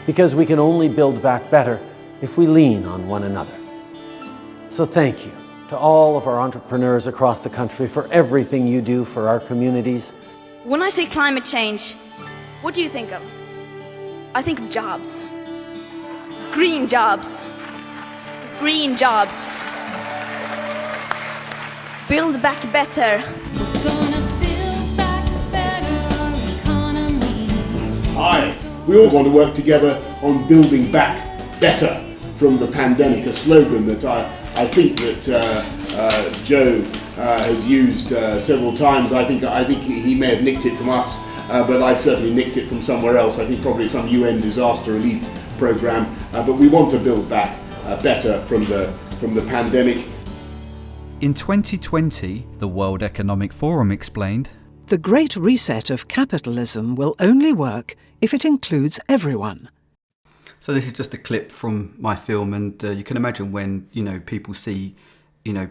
Speaker 19: Because we can only build back better if we lean on one another. So thank you to all of our entrepreneurs across the country for everything you do for our communities.
Speaker 32: When I say climate change, what do you think of? I think of jobs. Green jobs. Green jobs. Build back better.
Speaker 30: Hi, we all want to work together on building back better from the pandemic, a slogan that I think that Joe has used several times. I think he may have nicked it from us, but I certainly nicked it from somewhere else. I think probably some UN disaster relief program. But we want to build back better from the pandemic.
Speaker 3: In 2020, the World Economic Forum explained,
Speaker 5: "The Great Reset of Capitalism will only work if it includes everyone."
Speaker 1: So this is just a clip from my film, and you can imagine when people see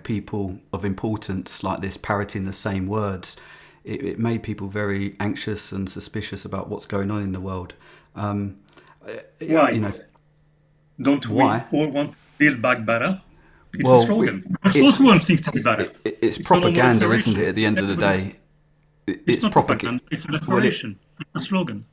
Speaker 1: people of importance like this parroting the same words, it made people very anxious and suspicious about what's going on in the world.
Speaker 2: Why? Don't we all want to build back better? It's
Speaker 1: well,
Speaker 2: a slogan. Of course we want things to be better.
Speaker 1: It's propaganda, isn't it, at the end of the day?
Speaker 2: It's not propaganda, it's an aspiration. It's a slogan.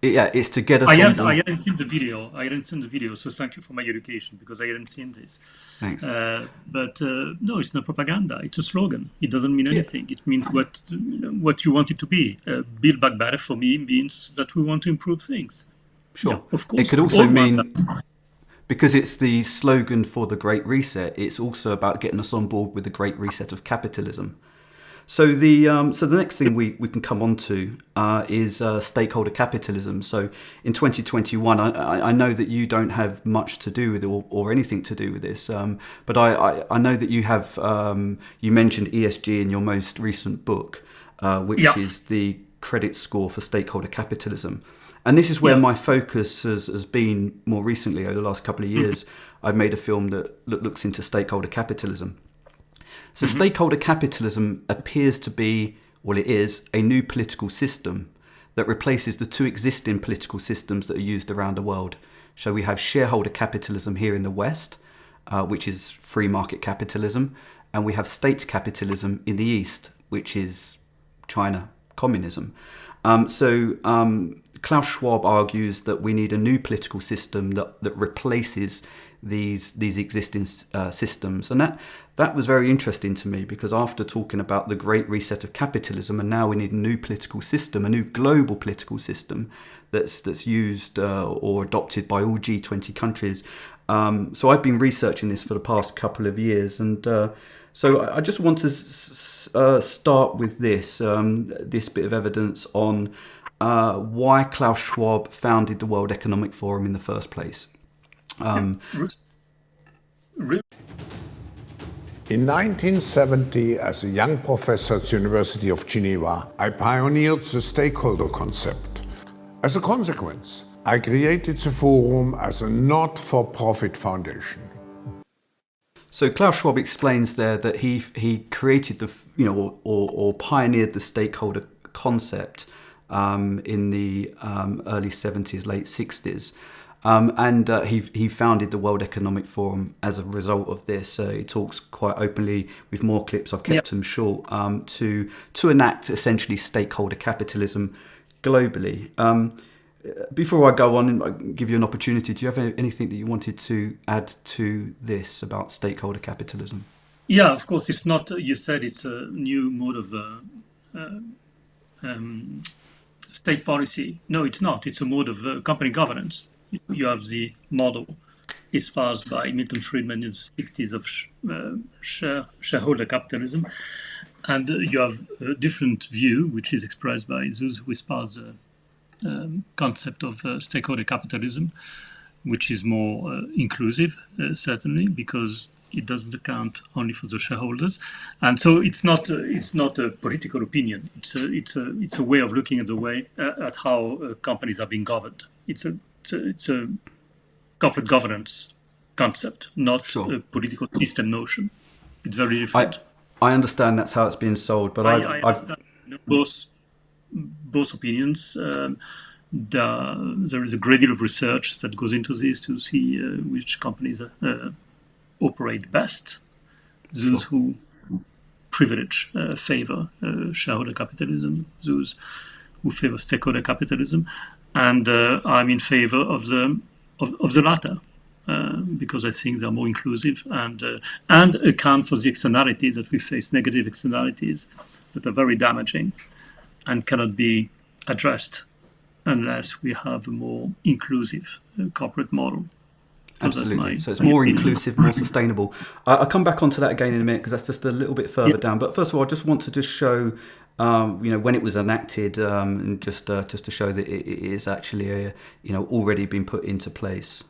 Speaker 1: It's to get us
Speaker 2: I
Speaker 1: on board.
Speaker 2: hadn't seen the video. So thank you for my education, because I hadn't seen this.
Speaker 1: Thanks.
Speaker 2: But no, it's not propaganda. It's a slogan. It doesn't mean anything. It means what you want it to be. Build back better for me means that we want to improve things.
Speaker 1: Sure.
Speaker 2: Yeah, of course.
Speaker 1: It could also mean, because it's the slogan for the Great Reset, it's also about getting us on board with the Great Reset of Capitalism. So the next thing we can come on to is stakeholder capitalism. So in 2021, I know that you don't have much to do with it or anything to do with this, but I know that you have. You mentioned ESG in your most recent book, which is the credit score for stakeholder capitalism. And this is where my focus has been more recently over the last couple of years. I've made a film that looks into stakeholder capitalism. So stakeholder capitalism appears to be, well, it is a new political system that replaces the two existing political systems that are used around the world. So we have shareholder capitalism here in the West, which is free market capitalism, and we have state capitalism in the East, which is China communism. Klaus Schwab argues that we need a new political system that replaces these existing systems, and that was very interesting to me, because after talking about the Great Reset of Capitalism, and now we need a new political system, a new global political system that's used or adopted by all G20 countries. So I've been researching this for the past couple of years, and so I just want to start with this bit of evidence on why Klaus Schwab founded the World Economic Forum in the first place.
Speaker 4: In 1970, as a young professor at the University of Geneva, I pioneered the stakeholder concept. As a consequence, I created the Forum as a not-for-profit foundation.
Speaker 1: So Klaus Schwab explains there that he created the, or pioneered the stakeholder concept in the early 70s, late 60s. And he founded the World Economic Forum as a result of this. He talks quite openly, with more clips, I've kept them short, to enact essentially stakeholder capitalism globally. Before I go on and give you an opportunity, do you have anything that you wanted to add to this about stakeholder capitalism?
Speaker 2: Yeah, of course, it's not, you said it's a new mode of state policy. No, it's not. It's a mode of company governance. You have the model espoused by Milton Friedman in the 60s of shareholder capitalism. And you have a different view, which is expressed by those who espouse the concept of stakeholder capitalism, which is more inclusive, certainly, because it doesn't account only for the shareholders. And so it's not a political opinion. It's a way of looking at the way at how companies are being governed. It's a corporate governance concept, not a political system notion. It's very different.
Speaker 1: I understand that's how it's being sold, but
Speaker 2: I understand both opinions. There is a great deal of research that goes into this to see which companies operate best. Those who privilege, favor shareholder capitalism, those who favor stakeholder capitalism. And I'm in favor of the latter because I think they're more inclusive and account for the externalities that we face, negative externalities that are very damaging and cannot be addressed unless we have a more inclusive corporate model.
Speaker 1: Absolutely. So it's more inclusive, more sustainable. I'll come back onto that again in a minute because that's just a little bit further down. But first of all, I just want to show when it was enacted, and just to show that it is actually already been put into place.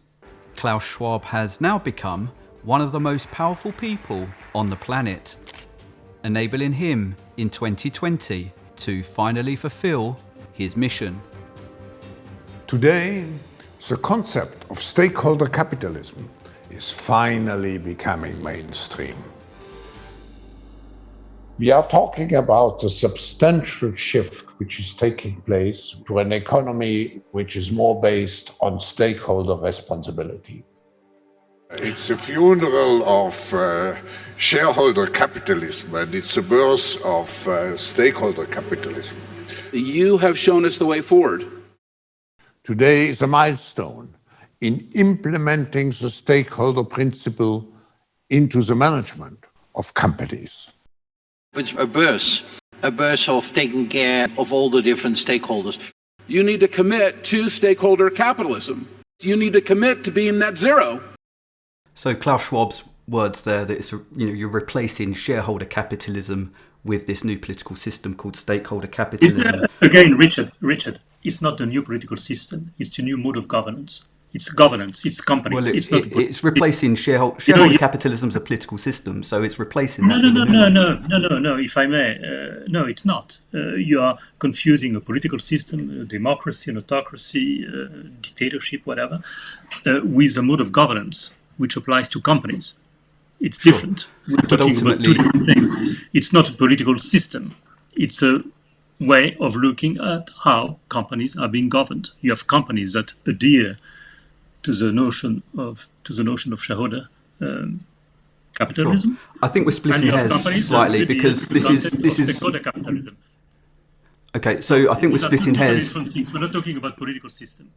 Speaker 3: Klaus Schwab has now become one of the most powerful people on the planet, enabling him in 2020 to finally fulfill his mission.
Speaker 4: Today, the concept of stakeholder capitalism is finally becoming mainstream. We are talking about a substantial shift which is taking place to an economy which is more based on stakeholder responsibility.
Speaker 7: It's a funeral of shareholder capitalism, and it's a birth of stakeholder capitalism.
Speaker 21: You have shown us the way forward.
Speaker 4: Today is a milestone in implementing the stakeholder principle into the management of companies.
Speaker 8: It's a birth of taking care of all the different stakeholders.
Speaker 21: You need to commit to stakeholder capitalism. You need to commit to being net zero.
Speaker 1: So Klaus Schwab's words there, that it's you're replacing shareholder capitalism with this new political system called stakeholder capitalism.
Speaker 2: Again, Richard, it's not a new political system. It's a new mode of governance. It's governance. It's companies.
Speaker 1: Well,
Speaker 2: it's
Speaker 1: replacing shareholder capitalism as a political system. So it's replacing that.
Speaker 2: No. If I may, no, it's not. You are confusing a political system, a democracy, an autocracy, dictatorship, whatever, with a mode of governance which applies to companies. It's different. We're talking about two different things. It's not a political system. It's a way of looking at how companies are being governed. You have companies that adhere to the notion of shareholder capitalism.
Speaker 1: Sure. I think we're splitting hairs slightly because this is
Speaker 2: capitalism.
Speaker 1: Okay, so I think we're splitting hairs.
Speaker 2: We're not talking about political system.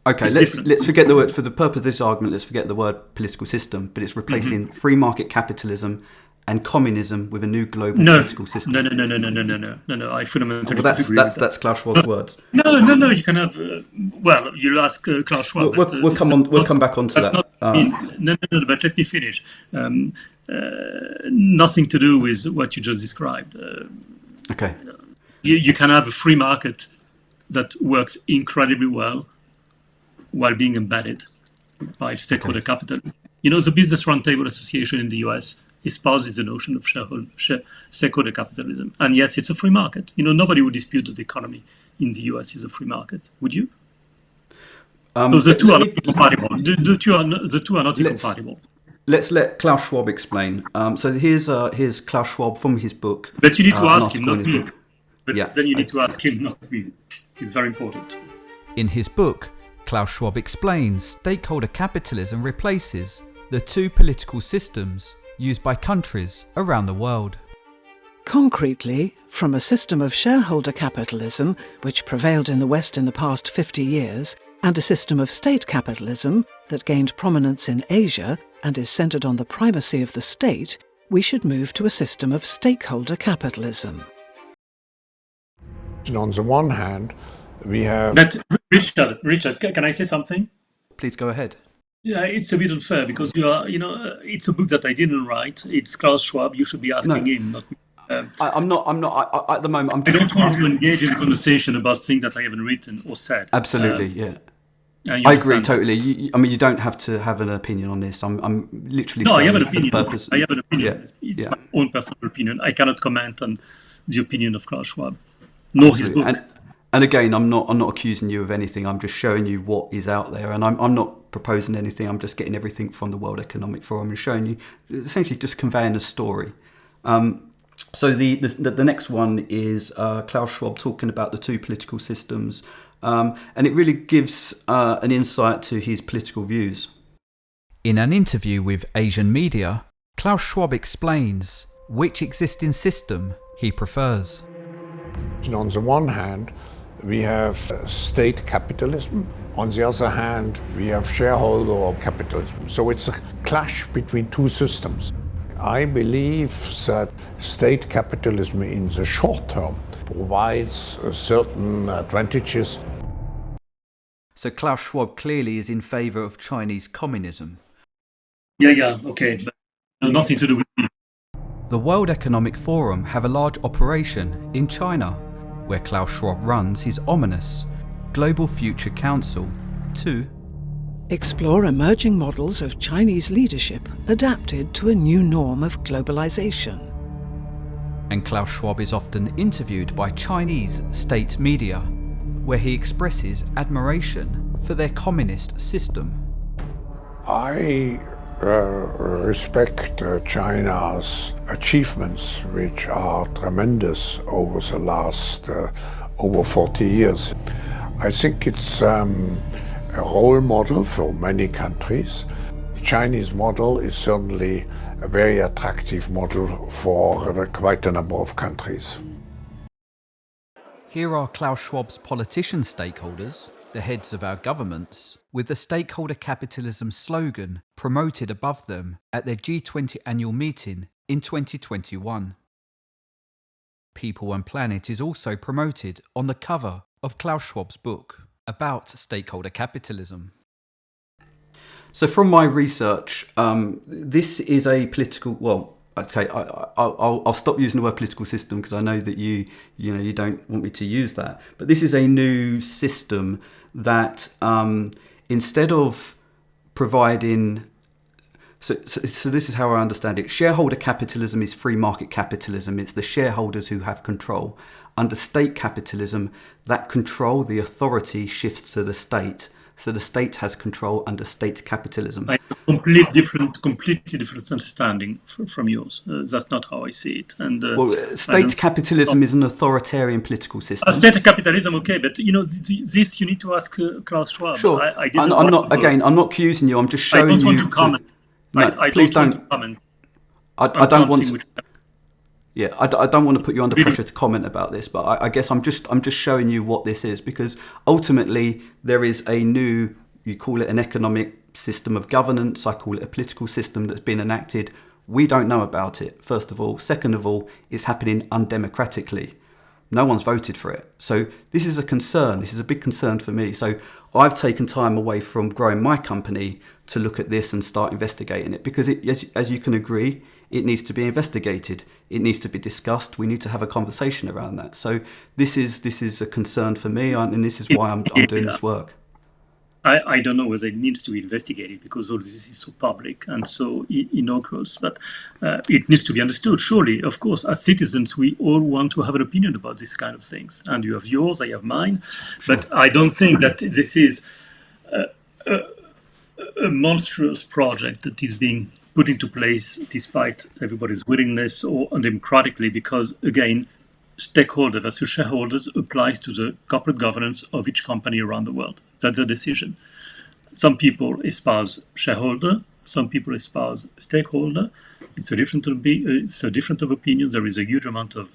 Speaker 1: Okay, let's forget the word, for the purpose of this argument, let's forget the word political system, but it's replacing free market capitalism and communism with a new global political system.
Speaker 2: No. I fundamentally disagree.
Speaker 1: That's Klaus Schwab's words.
Speaker 2: No. You can have. You'll ask Klaus Schwab.
Speaker 1: We'll come back onto that.
Speaker 2: No. But let me finish. Nothing to do with what you just described.
Speaker 1: Okay.
Speaker 2: You can have a free market that works incredibly well while being embedded by stakeholder capital. The Business Roundtable Association in the US espouses the notion of stakeholder capitalism. And yes, it's a free market. Nobody would dispute that the economy in the US is a free market. Would you? So the two are not incompatible. The two are not incompatible.
Speaker 1: Let's let Klaus Schwab explain. So here's Klaus Schwab from his book.
Speaker 2: But you need to ask him, not me. But
Speaker 1: Yeah,
Speaker 2: then you need to ask him, not me. It's very important.
Speaker 3: In his book, Klaus Schwab explains stakeholder capitalism replaces the two political systems used by countries around the world.
Speaker 5: Concretely, from a system of shareholder capitalism, which prevailed in the West in the past 50 years, and a system of state capitalism that gained prominence in Asia and is centred on the primacy of the state, we should move to a system of stakeholder capitalism.
Speaker 4: On the one hand, we have...
Speaker 2: But Richard, can I say something?
Speaker 1: Please go ahead.
Speaker 2: Yeah, it's a bit unfair because it's a book that I didn't write. It's Klaus Schwab. You should be asking him, not me.
Speaker 1: I'm not. At the moment.
Speaker 2: I don't want to engage in a conversation about things that I haven't written or said.
Speaker 1: Absolutely, yeah. I agree totally. You don't have to have an opinion on this. I'm literally.
Speaker 2: No, I have an
Speaker 1: for the
Speaker 2: opinion.
Speaker 1: purpose.
Speaker 2: I have an opinion.
Speaker 1: Yeah,
Speaker 2: It's my own personal opinion. I cannot comment on the opinion of Klaus Schwab, nor his book.
Speaker 1: And again, I'm not accusing you of anything. I'm just showing you what is out there, and I'm not proposing anything. I'm just getting everything from the World Economic Forum and showing you, essentially, just conveying a story. So the next one is Klaus Schwab talking about the two political systems, and it really gives an insight to his political views.
Speaker 3: In an interview with Asian media, Klaus Schwab explains which existing system he prefers.
Speaker 4: On the one hand, we have state capitalism. On the other hand, we have shareholder capitalism. So it's a clash between two systems. I believe that state capitalism in the short term provides certain advantages.
Speaker 1: So Klaus Schwab clearly is in favour of Chinese communism.
Speaker 2: Yeah, okay, but nothing to do with me.
Speaker 3: The World Economic Forum have a large operation in China, where Klaus Schwab runs his ominous Global Future Council to
Speaker 5: explore emerging models of Chinese leadership adapted to a new norm of globalization.
Speaker 3: And Klaus Schwab is often interviewed by Chinese state media, where he expresses admiration for their communist system.
Speaker 4: I respect China's achievements, which are tremendous over the last over 40 years. I think it's a role model for many countries. The Chinese model is certainly a very attractive model for quite a number of countries.
Speaker 3: Here are Klaus Schwab's politician stakeholders, the heads of our governments, with the Stakeholder Capitalism slogan promoted above them at their G20 annual meeting in 2021. People and Planet is also promoted on the cover of Klaus Schwab's book about stakeholder capitalism.
Speaker 1: So from my research, this is a political, well, okay, I'll stop using the word political system because I know that you don't want me to use that. But this is a new system that instead of providing, so this is how I understand it. Shareholder capitalism is free market capitalism. It's the shareholders who have control. Under state capitalism, that control, the authority shifts to the state. So the state has control under state capitalism.
Speaker 2: I have a completely different understanding from yours. That's not how I see it. And
Speaker 1: state capitalism is an authoritarian political system.
Speaker 2: State capitalism, okay, but this you need to ask Klaus Schwab.
Speaker 1: Sure, I'm not accusing you. I'm just showing you.
Speaker 2: I don't want to comment.
Speaker 1: No, please don't.
Speaker 2: Want to comment.
Speaker 1: I don't want to. Yeah, I don't want to put you under pressure to comment about this, but I guess I'm just showing you what this is, because ultimately there is a new, you call it an economic system of governance, I call it a political system that's been enacted. We don't know about it, first of all. Second of all, it's happening undemocratically. No one's voted for it. So this is a concern. This is a big concern for me. So I've taken time away from growing my company to look at this and start investigating it, because as you can agree, it needs to be investigated. It needs to be discussed. We need to have a conversation around that. So this is a concern for me, and this is why I'm doing this work.
Speaker 2: I don't know whether it needs to be investigated because all this is so public and so innocuous, but it needs to be understood. Surely, of course, as citizens, we all want to have an opinion about these kind of things. And you have yours, I have mine. Sure. But I don't think that this is a monstrous project that is being put into place despite everybody's willingness or undemocratically, because, again, stakeholder versus shareholders applies to the corporate governance of each company around the world. That's a decision. Some people espouse shareholder, some people espouse stakeholder. It's a different of opinions. There is a huge amount of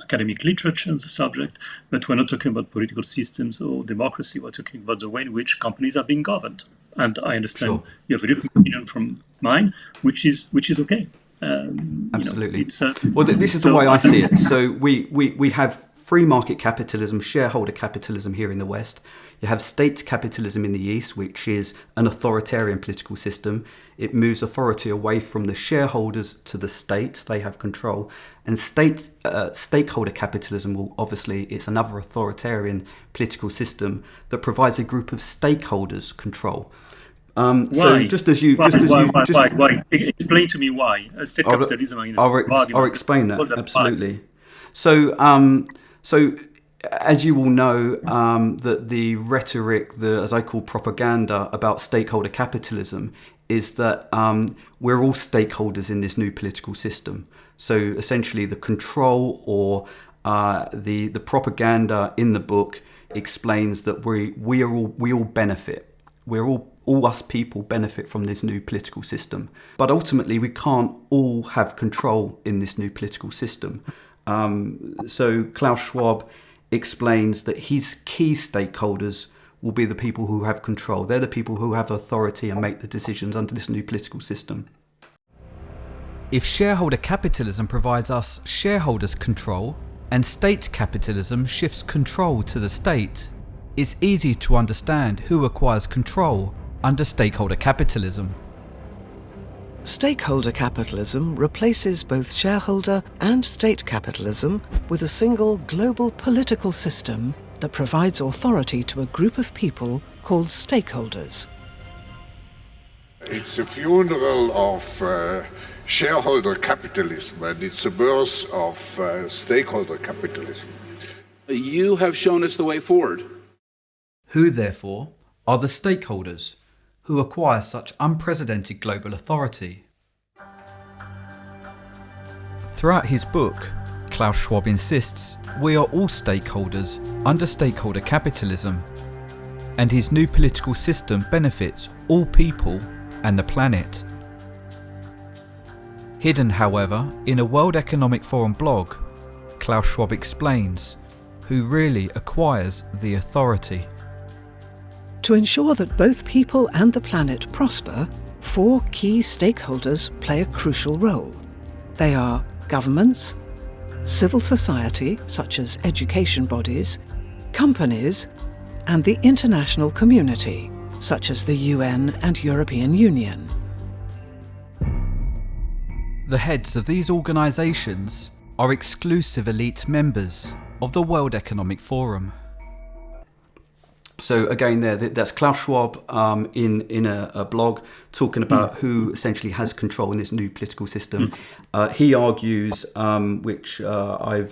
Speaker 2: academic literature on the subject, but we're not talking about political systems or democracy. We're talking about the way in which companies are being governed. And I understand you have a different opinion from mine, which is okay.
Speaker 1: Absolutely. Well, this is the way I see it. So we have free market capitalism, shareholder capitalism here in the West. You have state capitalism in the East, which is an authoritarian political system. It moves authority away from the shareholders to the state. They have control. And stakeholder capitalism, well, obviously, it's another authoritarian political system that provides a group of stakeholders control. So just as you
Speaker 2: why? Explain to me why. State capitalism.
Speaker 1: I'll explain that absolutely. So as you all know, that the rhetoric, as I call propaganda about stakeholder capitalism, is that we're all stakeholders in this new political system. So essentially, the control or the propaganda in the book explains that we all benefit. All us people benefit from this new political system. But ultimately, we can't all have control in this new political system. So Klaus Schwab explains that his key stakeholders will be the people who have control. They're the people who have authority and make the decisions under this new political system.
Speaker 3: If shareholder capitalism provides us shareholders control and state capitalism shifts control to the state, it's easy to understand who acquires control under stakeholder capitalism.
Speaker 5: Stakeholder capitalism replaces both shareholder and state capitalism with a single global political system that provides authority to a group of people called stakeholders.
Speaker 7: It's a funeral of shareholder capitalism, and it's a birth of stakeholder capitalism.
Speaker 21: You have shown us the way forward.
Speaker 3: Who, therefore, are the stakeholders who acquire such unprecedented global authority? Throughout his book, Klaus Schwab insists we are all stakeholders under stakeholder capitalism, and his new political system benefits all people and the planet. Hidden, however, in a World Economic Forum blog, Klaus Schwab explains who really acquires the authority.
Speaker 5: To ensure that both people and the planet prosper, 4 key stakeholders play a crucial role. They are governments, civil society, such as education bodies, companies, and the international community, such as the UN and European Union.
Speaker 3: The heads of these organisations are exclusive elite members of the World Economic Forum.
Speaker 1: So again, that's Klaus Schwab in a blog talking about who essentially has control in this new political system. He argues, which I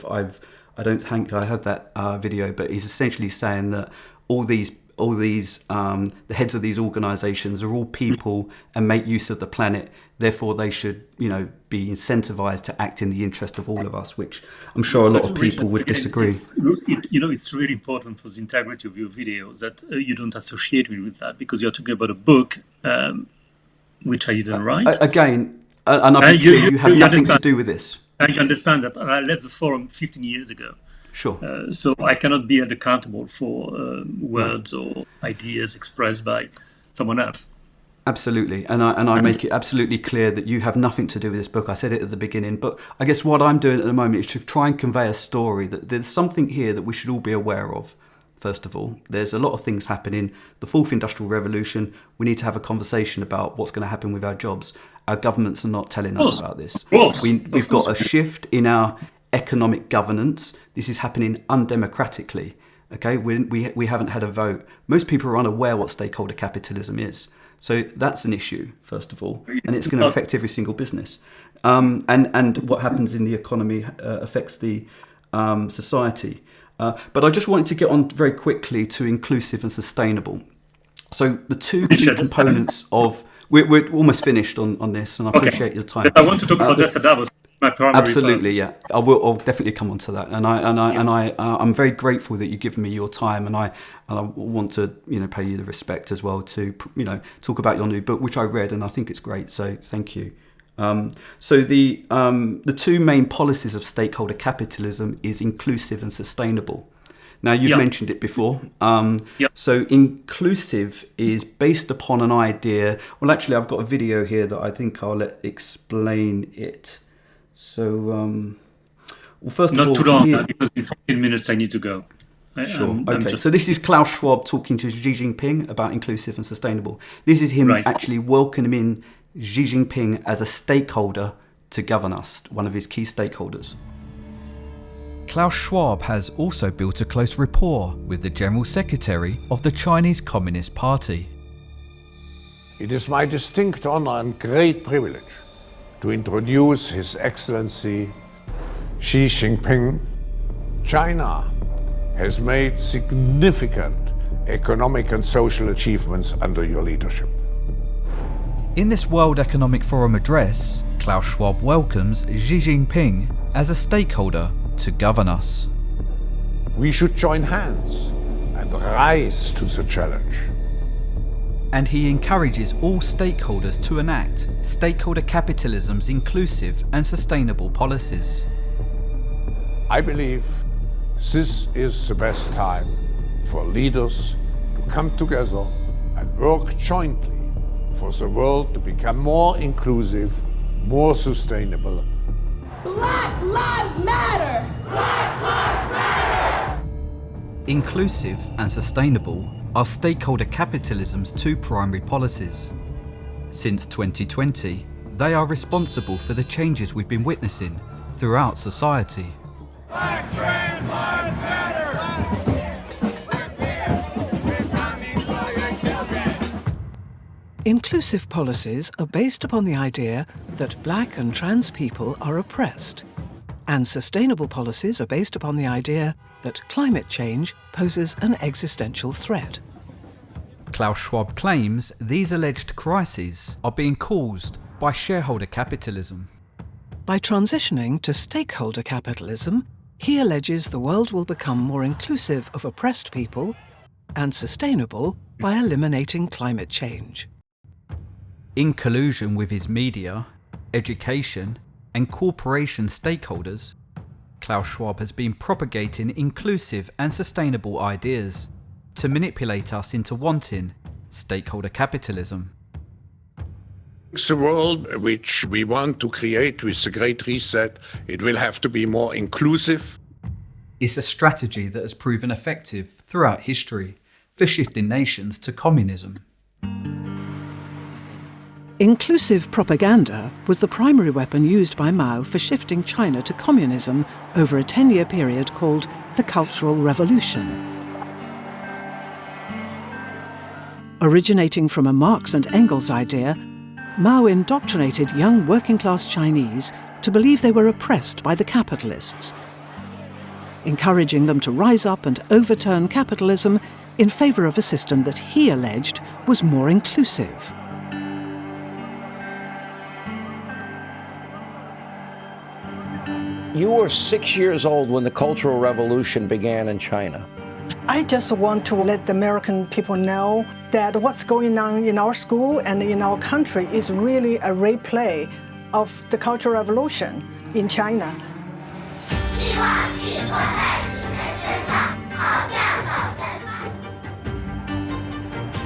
Speaker 1: don't think I have that video, but he's essentially saying that all these the heads of these organisations are all people and make use of the planet. Therefore, they should, be incentivized to act in the interest of all of us, which I'm sure a lot of people would disagree.
Speaker 2: It's really important for the integrity of your video that you don't associate me with that, because you're talking about a book which I didn't write.
Speaker 1: Again, and I'll be clear, you have nothing to do with this.
Speaker 2: And you understand that I left the forum 15 years ago.
Speaker 1: Sure.
Speaker 2: So I cannot be held accountable for words or ideas expressed by someone else.
Speaker 1: Absolutely, and I make it absolutely clear that you have nothing to do with this book. I said it at the beginning, but I guess what I'm doing at the moment is to try and convey a story that there's something here that we should all be aware of. First of all, there's a lot of things happening. The fourth industrial revolution, we need to have a conversation about what's going to happen with our jobs. Our governments are not telling us about this. We've got a shift in our economic governance. This is happening undemocratically. Okay, we haven't had a vote. Most people are unaware what stakeholder capitalism is. So that's an issue, first of all, and it's going to affect every single business. And what happens in the economy affects the society. But I just wanted to get on very quickly to inclusive and sustainable. So the two key components of... We're almost finished on this, and I appreciate your time.
Speaker 2: I want to talk about that was my primary
Speaker 1: absolutely, yeah. I'll definitely come on to that, and I'm very grateful that you've given me your time, and I want to pay you the respect as well to talk about your new book, which I read, and I think it's great. So thank you. So the two main policies of stakeholder capitalism is inclusive and sustainable. Now, you've mentioned it before. So inclusive is based upon an idea. Well, actually, I've got a video here that I think I'll explain it. So, well, first of all...
Speaker 2: Not too long, because in 15 minutes I need to go.
Speaker 1: Sure. Okay. So this is Klaus Schwab talking to Xi Jinping about inclusive and sustainable. This is him actually welcoming Xi Jinping as a stakeholder to govern us, one of his key stakeholders.
Speaker 3: Klaus Schwab has also built a close rapport with the General Secretary of the Chinese Communist Party.
Speaker 4: It is my distinct honor and great privilege to introduce His Excellency Xi Jinping. China has made significant economic and social achievements under your leadership.
Speaker 3: In this World Economic Forum address, Klaus Schwab welcomes Xi Jinping as a stakeholder to govern us.
Speaker 4: We should join hands and rise to the challenge.
Speaker 3: And he encourages all stakeholders to enact stakeholder capitalism's inclusive and sustainable policies.
Speaker 4: I believe this is the best time for leaders to come together and work jointly for the world to become more inclusive, more sustainable.
Speaker 6: Black Lives Matter! Black Lives Matter!
Speaker 3: Inclusive and sustainable are stakeholder capitalism's two primary policies. Since 2020, they are responsible for the changes we've been witnessing throughout society.
Speaker 6: Black trans lives matter!
Speaker 5: Inclusive policies are based upon the idea that black and trans people are oppressed, and sustainable policies are based upon the idea that climate change poses an existential threat.
Speaker 3: Klaus Schwab claims these alleged crises are being caused by shareholder capitalism.
Speaker 5: By transitioning to stakeholder capitalism, he alleges the world will become more inclusive of oppressed people and sustainable by eliminating climate change.
Speaker 3: In collusion with his media, education, and corporation stakeholders, Klaus Schwab has been propagating inclusive and sustainable ideas to manipulate us into wanting stakeholder capitalism.
Speaker 4: The world which we want to create with the Great Reset, it will have to be more inclusive.
Speaker 3: It's a strategy that has proven effective throughout history for shifting nations to communism.
Speaker 5: Inclusive propaganda was the primary weapon used by Mao for shifting China to communism over a 10-year period called the Cultural Revolution. Originating from a Marx and Engels idea, Mao indoctrinated young working-class Chinese to believe they were oppressed by the capitalists, encouraging them to rise up and overturn capitalism in favour of a system that he alleged was more inclusive.
Speaker 10: You were 6 years old when the Cultural Revolution began in China.
Speaker 12: I just want to let the American people know that what's going on in our school and in our country is really a replay of the Cultural Revolution in China.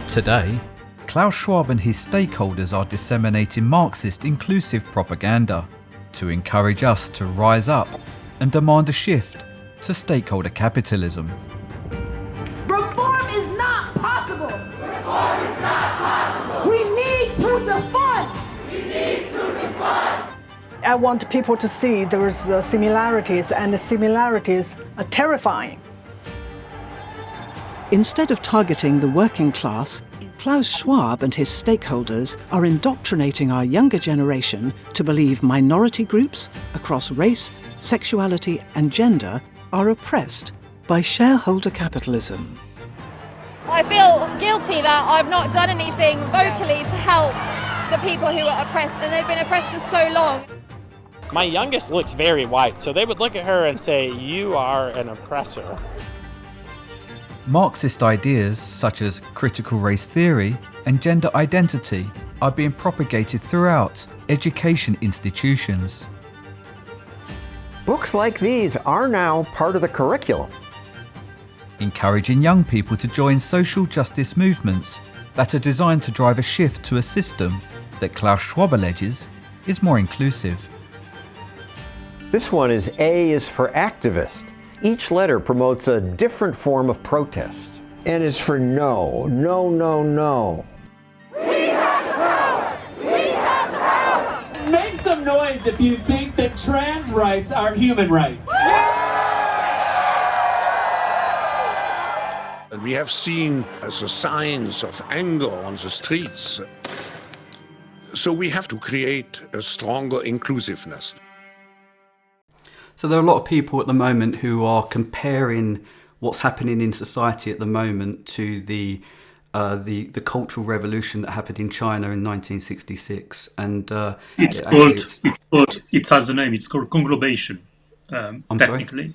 Speaker 3: Today, Klaus Schwab and his stakeholders are disseminating Marxist inclusive propaganda to encourage us to rise up and demand a shift to stakeholder capitalism.
Speaker 6: Reform is not possible! Reform is not possible! We need to defund! We need to defund!
Speaker 12: I want people to see there's similarities, and the similarities are terrifying.
Speaker 5: Instead of targeting the working class, Klaus Schwab and his stakeholders are indoctrinating our younger generation to believe minority groups across race, sexuality and gender are oppressed by shareholder capitalism.
Speaker 9: I feel guilty that I've not done anything vocally to help the people who are oppressed, and they've been oppressed for so long.
Speaker 13: My youngest looks very white, so they would look at her and say, "You are an oppressor."
Speaker 3: Marxist ideas such as critical race theory and gender identity are being propagated throughout education institutions.
Speaker 10: Books like these are now part of the curriculum.
Speaker 3: Encouraging young people to join social justice movements that are designed to drive a shift to a system that Klaus Schwab alleges is more inclusive.
Speaker 10: This one is A is for activist. Each letter promotes a different form of protest. N is for no, no, no, no.
Speaker 6: We have the power! We have the power!
Speaker 14: Make some noise if you think that trans rights are human rights.
Speaker 4: And we have seen the signs of anger on the streets. So we have to create a stronger inclusiveness.
Speaker 1: So there are a lot of people at the moment who are comparing what's happening in society at the moment to the Cultural Revolution that happened in China in 1966, and
Speaker 2: it has a name. It's called conglobation. Technically,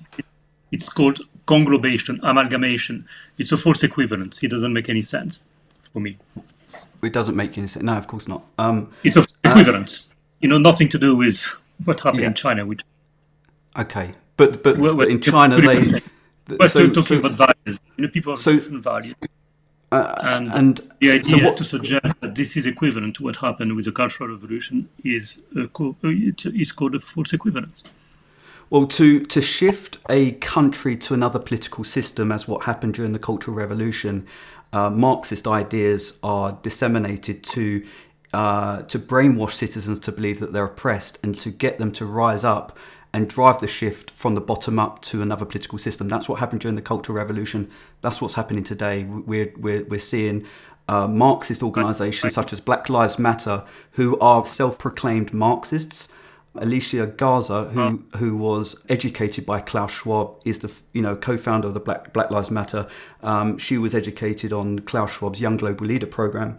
Speaker 2: it's called conglobation, amalgamation. It's a false equivalence. It doesn't make any sense for me.
Speaker 1: It doesn't make any sense. No, of course not.
Speaker 2: It's a false equivalence. Nothing to do with what happened in China. Which
Speaker 1: okay, but in China
Speaker 2: we're talking about values. People have different values. And the idea to suggest that this is equivalent to what happened with the Cultural Revolution is called a false equivalence.
Speaker 1: Well, to shift a country to another political system, as what happened during the Cultural Revolution, Marxist ideas are disseminated to brainwash citizens to believe that they're oppressed and to get them to rise up and drive the shift from the bottom up to another political system. That's what happened during the Cultural Revolution. That's what's happening today. We're seeing Marxist organisations such as Black Lives Matter, who are self-proclaimed Marxists. Alicia Garza, who was educated by Klaus Schwab, is the co-founder of the Black Lives Matter. She was educated on Klaus Schwab's Young Global Leader program.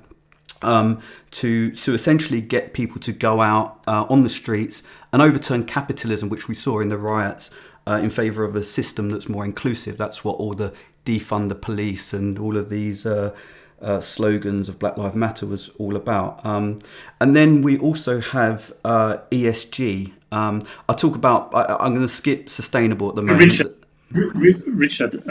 Speaker 1: To essentially get people to go out on the streets and overturn capitalism, which we saw in the riots, in favour of a system that's more inclusive. That's what all the defund the police and all of these slogans of Black Lives Matter was all about. And then we also have ESG. I'm going to skip sustainable at the moment.
Speaker 2: Richard,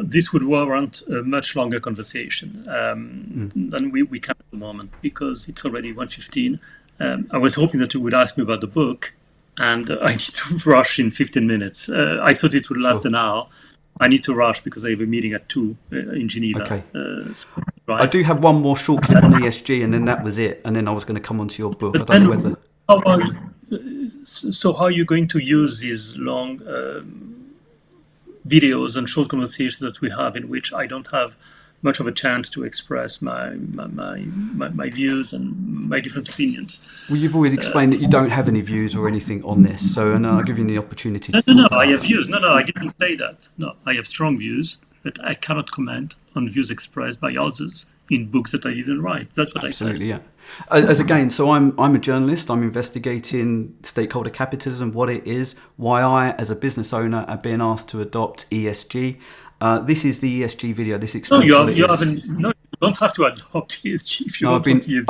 Speaker 2: this would warrant a much longer conversation than we can at the moment, because it's already 1:15. I was hoping that you would ask me about the book, and I need to rush in 15 minutes. I thought it would last an hour. I need to rush because I have a meeting at 2 in Geneva.
Speaker 1: Okay. I do have one more short clip on ESG, and then that was it. And then I was going to come onto your book.
Speaker 2: But
Speaker 1: I don't know whether.
Speaker 2: How are you going to use these long videos and short conversations that we have, in which I don't have much of a chance to express my views and my different opinions?
Speaker 1: Well, you've already explained that you don't have any views or anything on this, so I'll give you the opportunity to
Speaker 2: No, I have views. No, I didn't say that. No, I have strong views, but I cannot comment on views expressed by others in books that I didn't write. That's what
Speaker 1: Absolutely, I said. So I'm a journalist. I'm investigating stakeholder capitalism, what it is, why I, as a business owner, have been asked to adopt ESG. This is the ESG video. This explains
Speaker 2: you don't have to adopt ESG if you don't want ESG.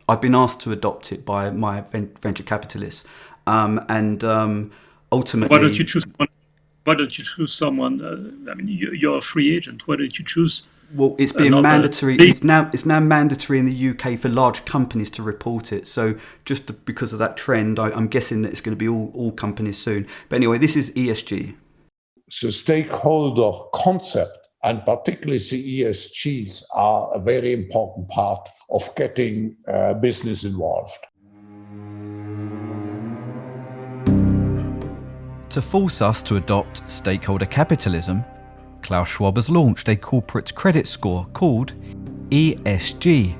Speaker 1: I've been asked to adopt it by my venture capitalists, and ultimately.
Speaker 2: Why don't you choose someone? You're a free agent. Why don't you choose?
Speaker 1: Well, it's been mandatory. It's now mandatory in the UK for large companies to report it. So just because of that trend, I'm guessing that it's going to be all companies soon. But anyway, this is ESG.
Speaker 4: The stakeholder concept, and particularly the ESGs, are a very important part of getting business involved.
Speaker 3: To force us to adopt stakeholder capitalism, Klaus Schwab has launched a corporate credit score called ESG.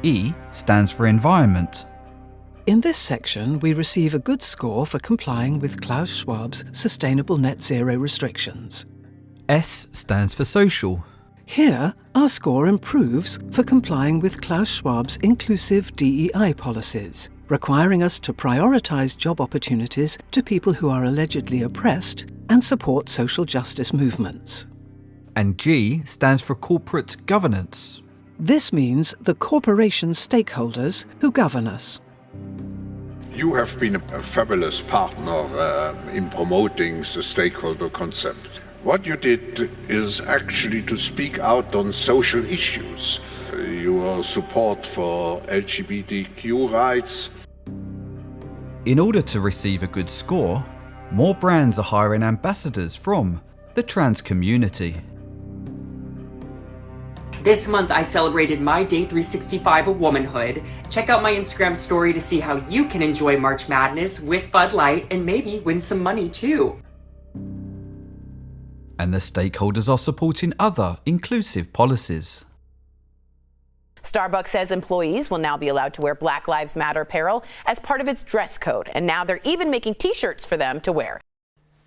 Speaker 3: E stands for environment.
Speaker 5: In this section, we receive a good score for complying with Klaus Schwab's sustainable net zero restrictions.
Speaker 3: S stands for social.
Speaker 5: Here, our score improves for complying with Klaus Schwab's inclusive DEI policies, requiring us to prioritise job opportunities to people who are allegedly oppressed and support social justice movements.
Speaker 3: And G stands for corporate governance.
Speaker 5: This means the corporation stakeholders who govern us.
Speaker 7: You have been a fabulous partner in promoting the stakeholder concept. What you did is actually to speak out on social issues. Your support for LGBTQ rights.
Speaker 3: In order to receive a good score, more brands are hiring ambassadors from the trans community.
Speaker 11: This month I celebrated my Day 365 of womanhood. Check out my Instagram story to see how you can enjoy March Madness with Bud Light and maybe win some money too.
Speaker 3: And the stakeholders are supporting other inclusive policies.
Speaker 15: Starbucks says employees will now be allowed to wear Black Lives Matter apparel as part of its dress code, and now they're even making t-shirts for them to wear.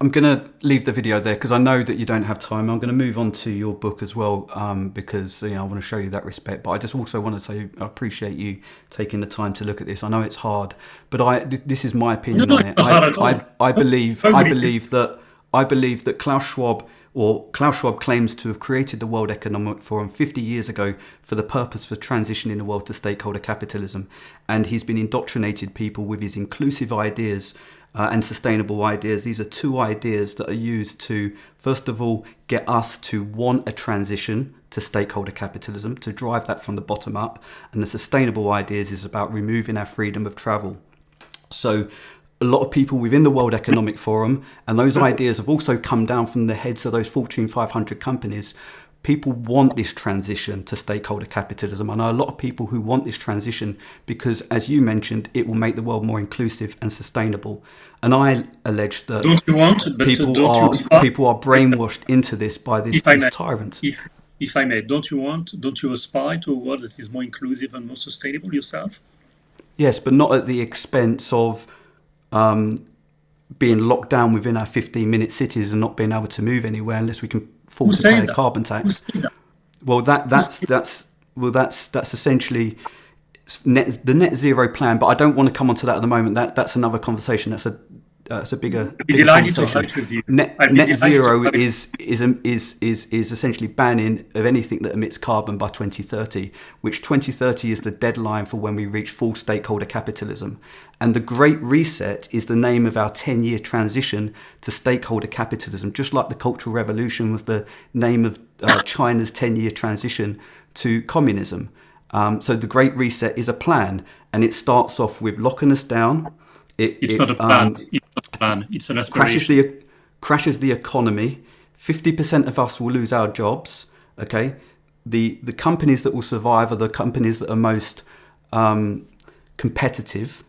Speaker 1: I'm going to leave the video there because I know that you don't have time. I'm going to move on to your book as well because I want to show you that respect. But I just also want to say I appreciate you taking the time to look at this. I know it's hard, but this is my opinion on it. I believe that Klaus Schwab claims to have created the World Economic Forum 50 years ago for the purpose of transitioning the world to stakeholder capitalism. And he's been indoctrinated people with his inclusive ideas and sustainable ideas. These are two ideas that are used to, first of all, get us to want a transition to stakeholder capitalism, to drive that from the bottom up. And the sustainable ideas is about removing our freedom of travel. So a lot of people within the World Economic Forum, and those ideas have also come down from the heads of those Fortune 500 companies. People want this transition to stakeholder capitalism. I know a lot of people who want this transition because, as you mentioned, it will make the world more inclusive and sustainable. And I allege that people are brainwashed into this by these tyrants.
Speaker 2: If I may, don't you aspire to a world that is more inclusive and more sustainable yourself?
Speaker 1: Yes, but not at the expense of being locked down within our 15-minute cities and not being able to move anywhere unless we can afford to pay a carbon tax. Well, that's essentially the net zero plan. But I don't want to come onto that at the moment. That's another conversation. That's a bigger conversation. Net zero is essentially banning of anything that emits carbon by 2030, which 2030 is the deadline for when we reach full stakeholder capitalism. And the Great Reset is the name of our 10-year transition to stakeholder capitalism, just like the Cultural Revolution was the name of China's 10-year transition to communism. So the Great Reset is a plan, and it starts off with locking us down.
Speaker 2: It's not a plan. It's an aspiration.
Speaker 1: Crashes the economy. 50% of us will lose our jobs. Okay, the companies that will survive are the companies that are most competitive,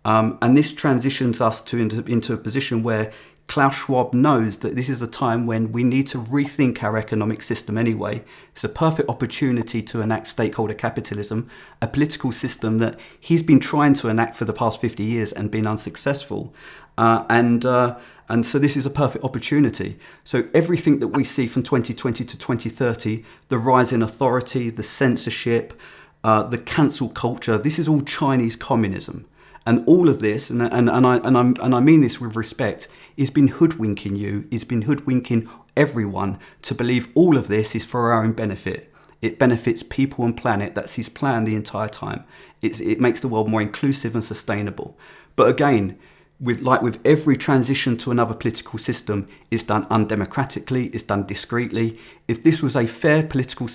Speaker 1: and this transitions us into a position where Klaus Schwab knows that this is a time when we need to rethink our economic system anyway. It's a perfect opportunity to enact stakeholder capitalism, a political system that he's been trying to enact for the past 50 years and been unsuccessful. And so this is a perfect opportunity. So everything that we see from 2020 to 2030, the rise in authority, the censorship, the cancel culture, this is all Chinese communism. And all of this, and I mean this with respect, has been hoodwinking you, has been hoodwinking everyone to believe all of this is for our own benefit. It benefits people and planet. That's his plan the entire time. It makes the world more inclusive and sustainable. But again, with every transition to another political system, it's done undemocratically, it's done discreetly. If this was a fair political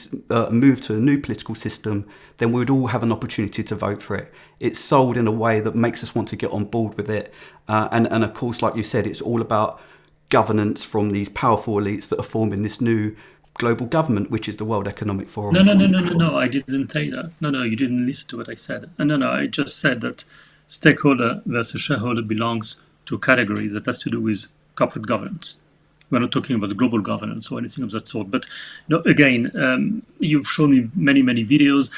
Speaker 1: move to a new political system, then we would all have an opportunity to vote for it. It's sold in a way that makes us want to get on board with it. And of course, like you said, it's all about governance from these powerful elites that are forming this new global government, which is the World Economic Forum.
Speaker 2: No, I didn't say that. No, you didn't listen to what I said. No, I just said that stakeholder versus shareholder belongs to a category that has to do with corporate governance. We're not talking about global governance or anything of that sort. But again, you've shown me many videos.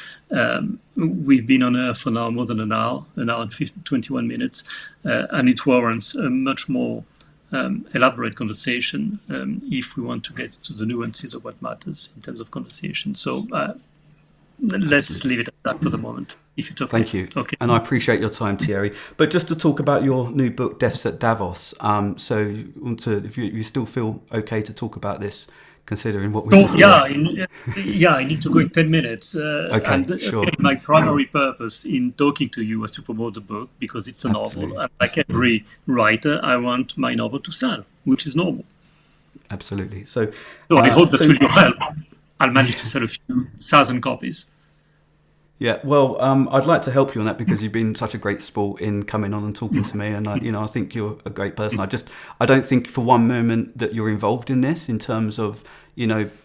Speaker 2: We've been on air for now more than an hour and 21 minutes, and it warrants a much more elaborate conversation if we want to get to the nuances of what matters in terms of conversation. So let's leave it at that for the moment. If it's okay.
Speaker 1: Thank you. Okay. And I appreciate your time, Thierry. But just to talk about your new book, Deaths at Davos. So if you still feel okay to talk about this, considering what we've just
Speaker 2: I need to go in 10 minutes.
Speaker 1: Sure.
Speaker 2: My primary purpose in talking to you was to promote the book because it's a novel. And like every writer, I want my novel to sell, which is normal.
Speaker 1: Absolutely. So
Speaker 2: I hope that with your help, I'll manage to sell a few thousand copies.
Speaker 1: Yeah, well, I'd like to help you on that because you've been such a great sport in coming on and talking to me, and I think you're a great person. I don't think for one moment that you're involved in this in terms of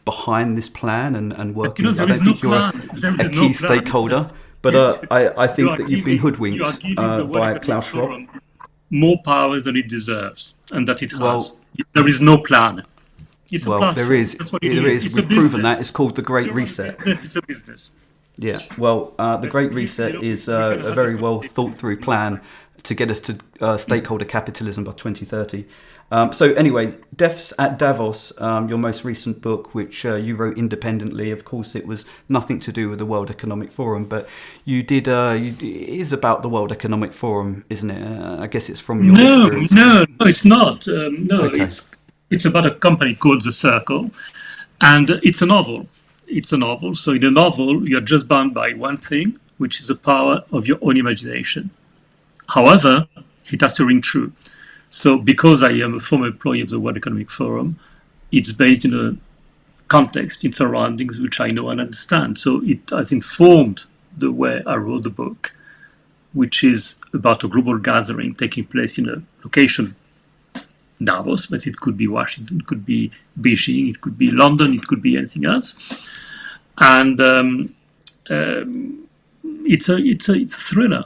Speaker 1: behind this plan and working. I don't think you're a key stakeholder, but I think that you've been hoodwinked by Klaus Schwab.
Speaker 2: More power than it deserves, and that it has. There is no plan. It's a platform.
Speaker 1: There is. We've proven that. It's called the Great Reset.
Speaker 2: It's a business.
Speaker 1: Yeah, well, the Great Reset is a very well thought through plan to get us to stakeholder capitalism by 2030. So anyway, Deaths at Davos, your most recent book, which you wrote independently. Of course, it was nothing to do with the World Economic Forum, but you did. It is about the World Economic Forum, isn't it? I guess it's from your experience.
Speaker 2: No, it's not. Okay. It's about a company called The Circle, and it's a novel. It's a novel. So in a novel, you're just bound by one thing, which is the power of your own imagination. However, it has to ring true. So because I am a former employee of the World Economic Forum, it's based in a context, in surroundings which I know and understand. So it has informed the way I wrote the book, which is about a global gathering taking place in a location, Davos, but it could be Washington, it could be Beijing, it could be London, it could be anything else. And it's a thriller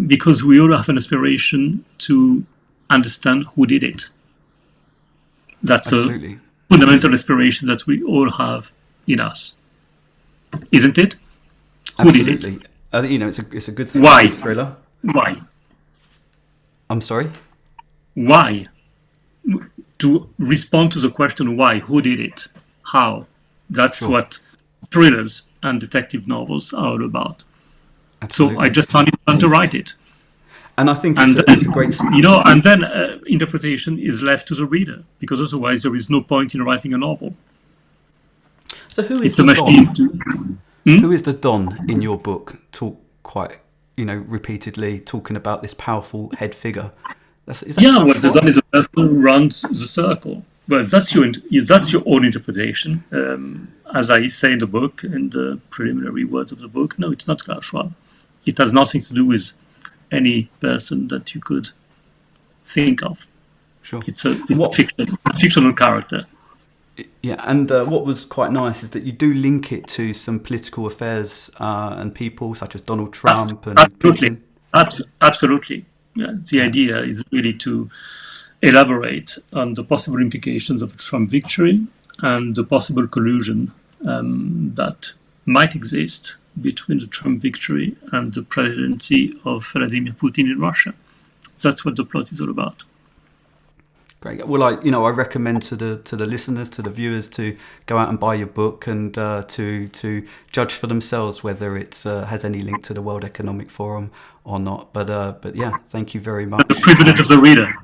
Speaker 2: because we all have an aspiration to understand who did it. That's
Speaker 1: Absolutely.
Speaker 2: A fundamental aspiration that we all have in us, isn't it? Who
Speaker 1: Absolutely.
Speaker 2: did it?
Speaker 1: It's a good thriller.
Speaker 2: Why?
Speaker 1: I'm sorry?
Speaker 2: Why? To respond to the question why, who did it, how? That's what thrillers and detective novels are all about.
Speaker 1: Absolutely.
Speaker 2: So I just found it fun to write it.
Speaker 1: And I think it's a great...
Speaker 2: and then interpretation is left to the reader, because otherwise there is no point in writing a novel.
Speaker 1: So who is the Don? Who is the Don in your book? Talk quite, repeatedly talking about this powerful head figure.
Speaker 2: The Don is a person who runs the circle. Well, that's your own interpretation. As I say in the book, in the preliminary words of the book, no, it's not Klaus Schwab. It has nothing to do with any person that you could think of.
Speaker 1: Sure.
Speaker 2: It's a fictional character.
Speaker 1: Yeah, and what was quite nice is that you do link it to some political affairs and people such as Donald Trump and Putin.
Speaker 2: Absolutely. Yeah, the idea is really to elaborate on the possible implications of a Trump victory and the possible collusion that might exist between the Trump victory and the presidency of Vladimir Putin in Russia. That's what the plot is all about.
Speaker 1: Great. Well, I recommend to the listeners, to the viewers, to go out and buy your book and to judge for themselves whether it has any link to the World Economic Forum or not. But yeah, thank you very much.
Speaker 2: The privilege of the reader.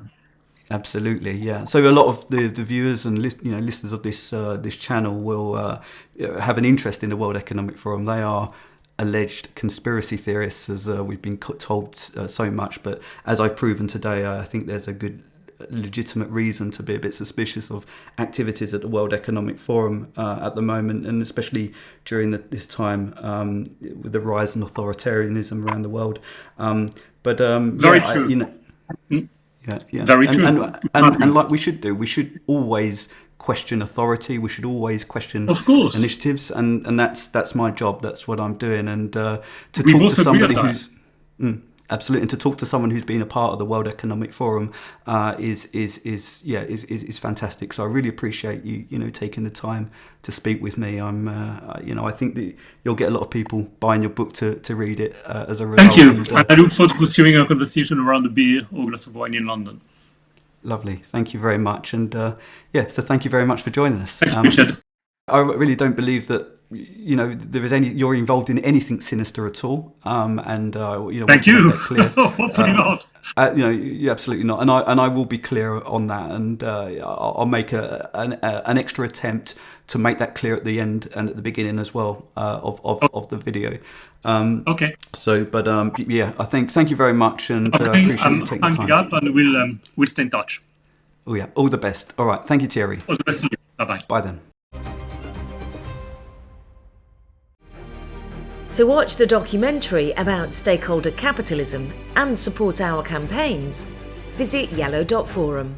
Speaker 1: Absolutely, yeah. So a lot of the viewers and listeners of this channel will have an interest in the World Economic Forum. They are alleged conspiracy theorists, as we've been told so much. But as I've proven today, I think there's a good legitimate reason to be a bit suspicious of activities at the World Economic Forum at the moment, and especially during this time with the rise in authoritarianism around the world.
Speaker 2: Very true.
Speaker 1: Yeah.
Speaker 2: Very true.
Speaker 1: And like we should always question authority. We should always question initiatives, and that's my job. That's what I'm doing. And to talk to somebody who's Absolutely, and to talk to someone who's been a part of the World Economic Forum is fantastic. So I really appreciate you taking the time to speak with me. I think that you'll get a lot of people buying your book to read it as a result.
Speaker 2: Thank you. I look forward to pursuing our conversation around a beer or glass of wine in London.
Speaker 1: Lovely, thank you very much, and so thank you very much for joining us.
Speaker 2: Thanks, Richard.
Speaker 1: I really don't believe that there is you're involved in anything sinister at all,
Speaker 2: Thank you.
Speaker 1: Clear.
Speaker 2: Hopefully not.
Speaker 1: Absolutely not, and I will be clear on that, and I'll make an extra attempt to make that clear at the end and at the beginning as well of the video.
Speaker 2: Okay.
Speaker 1: So, but I think thank you very much, and appreciate you taking the time.
Speaker 2: Up, and we'll stay in touch.
Speaker 1: Oh yeah, all the best. All right, thank you, Thierry.
Speaker 2: All the best to you. Bye-bye.
Speaker 1: Bye then.
Speaker 16: To watch the documentary about stakeholder capitalism and support our campaigns, visit Yellow.Forum.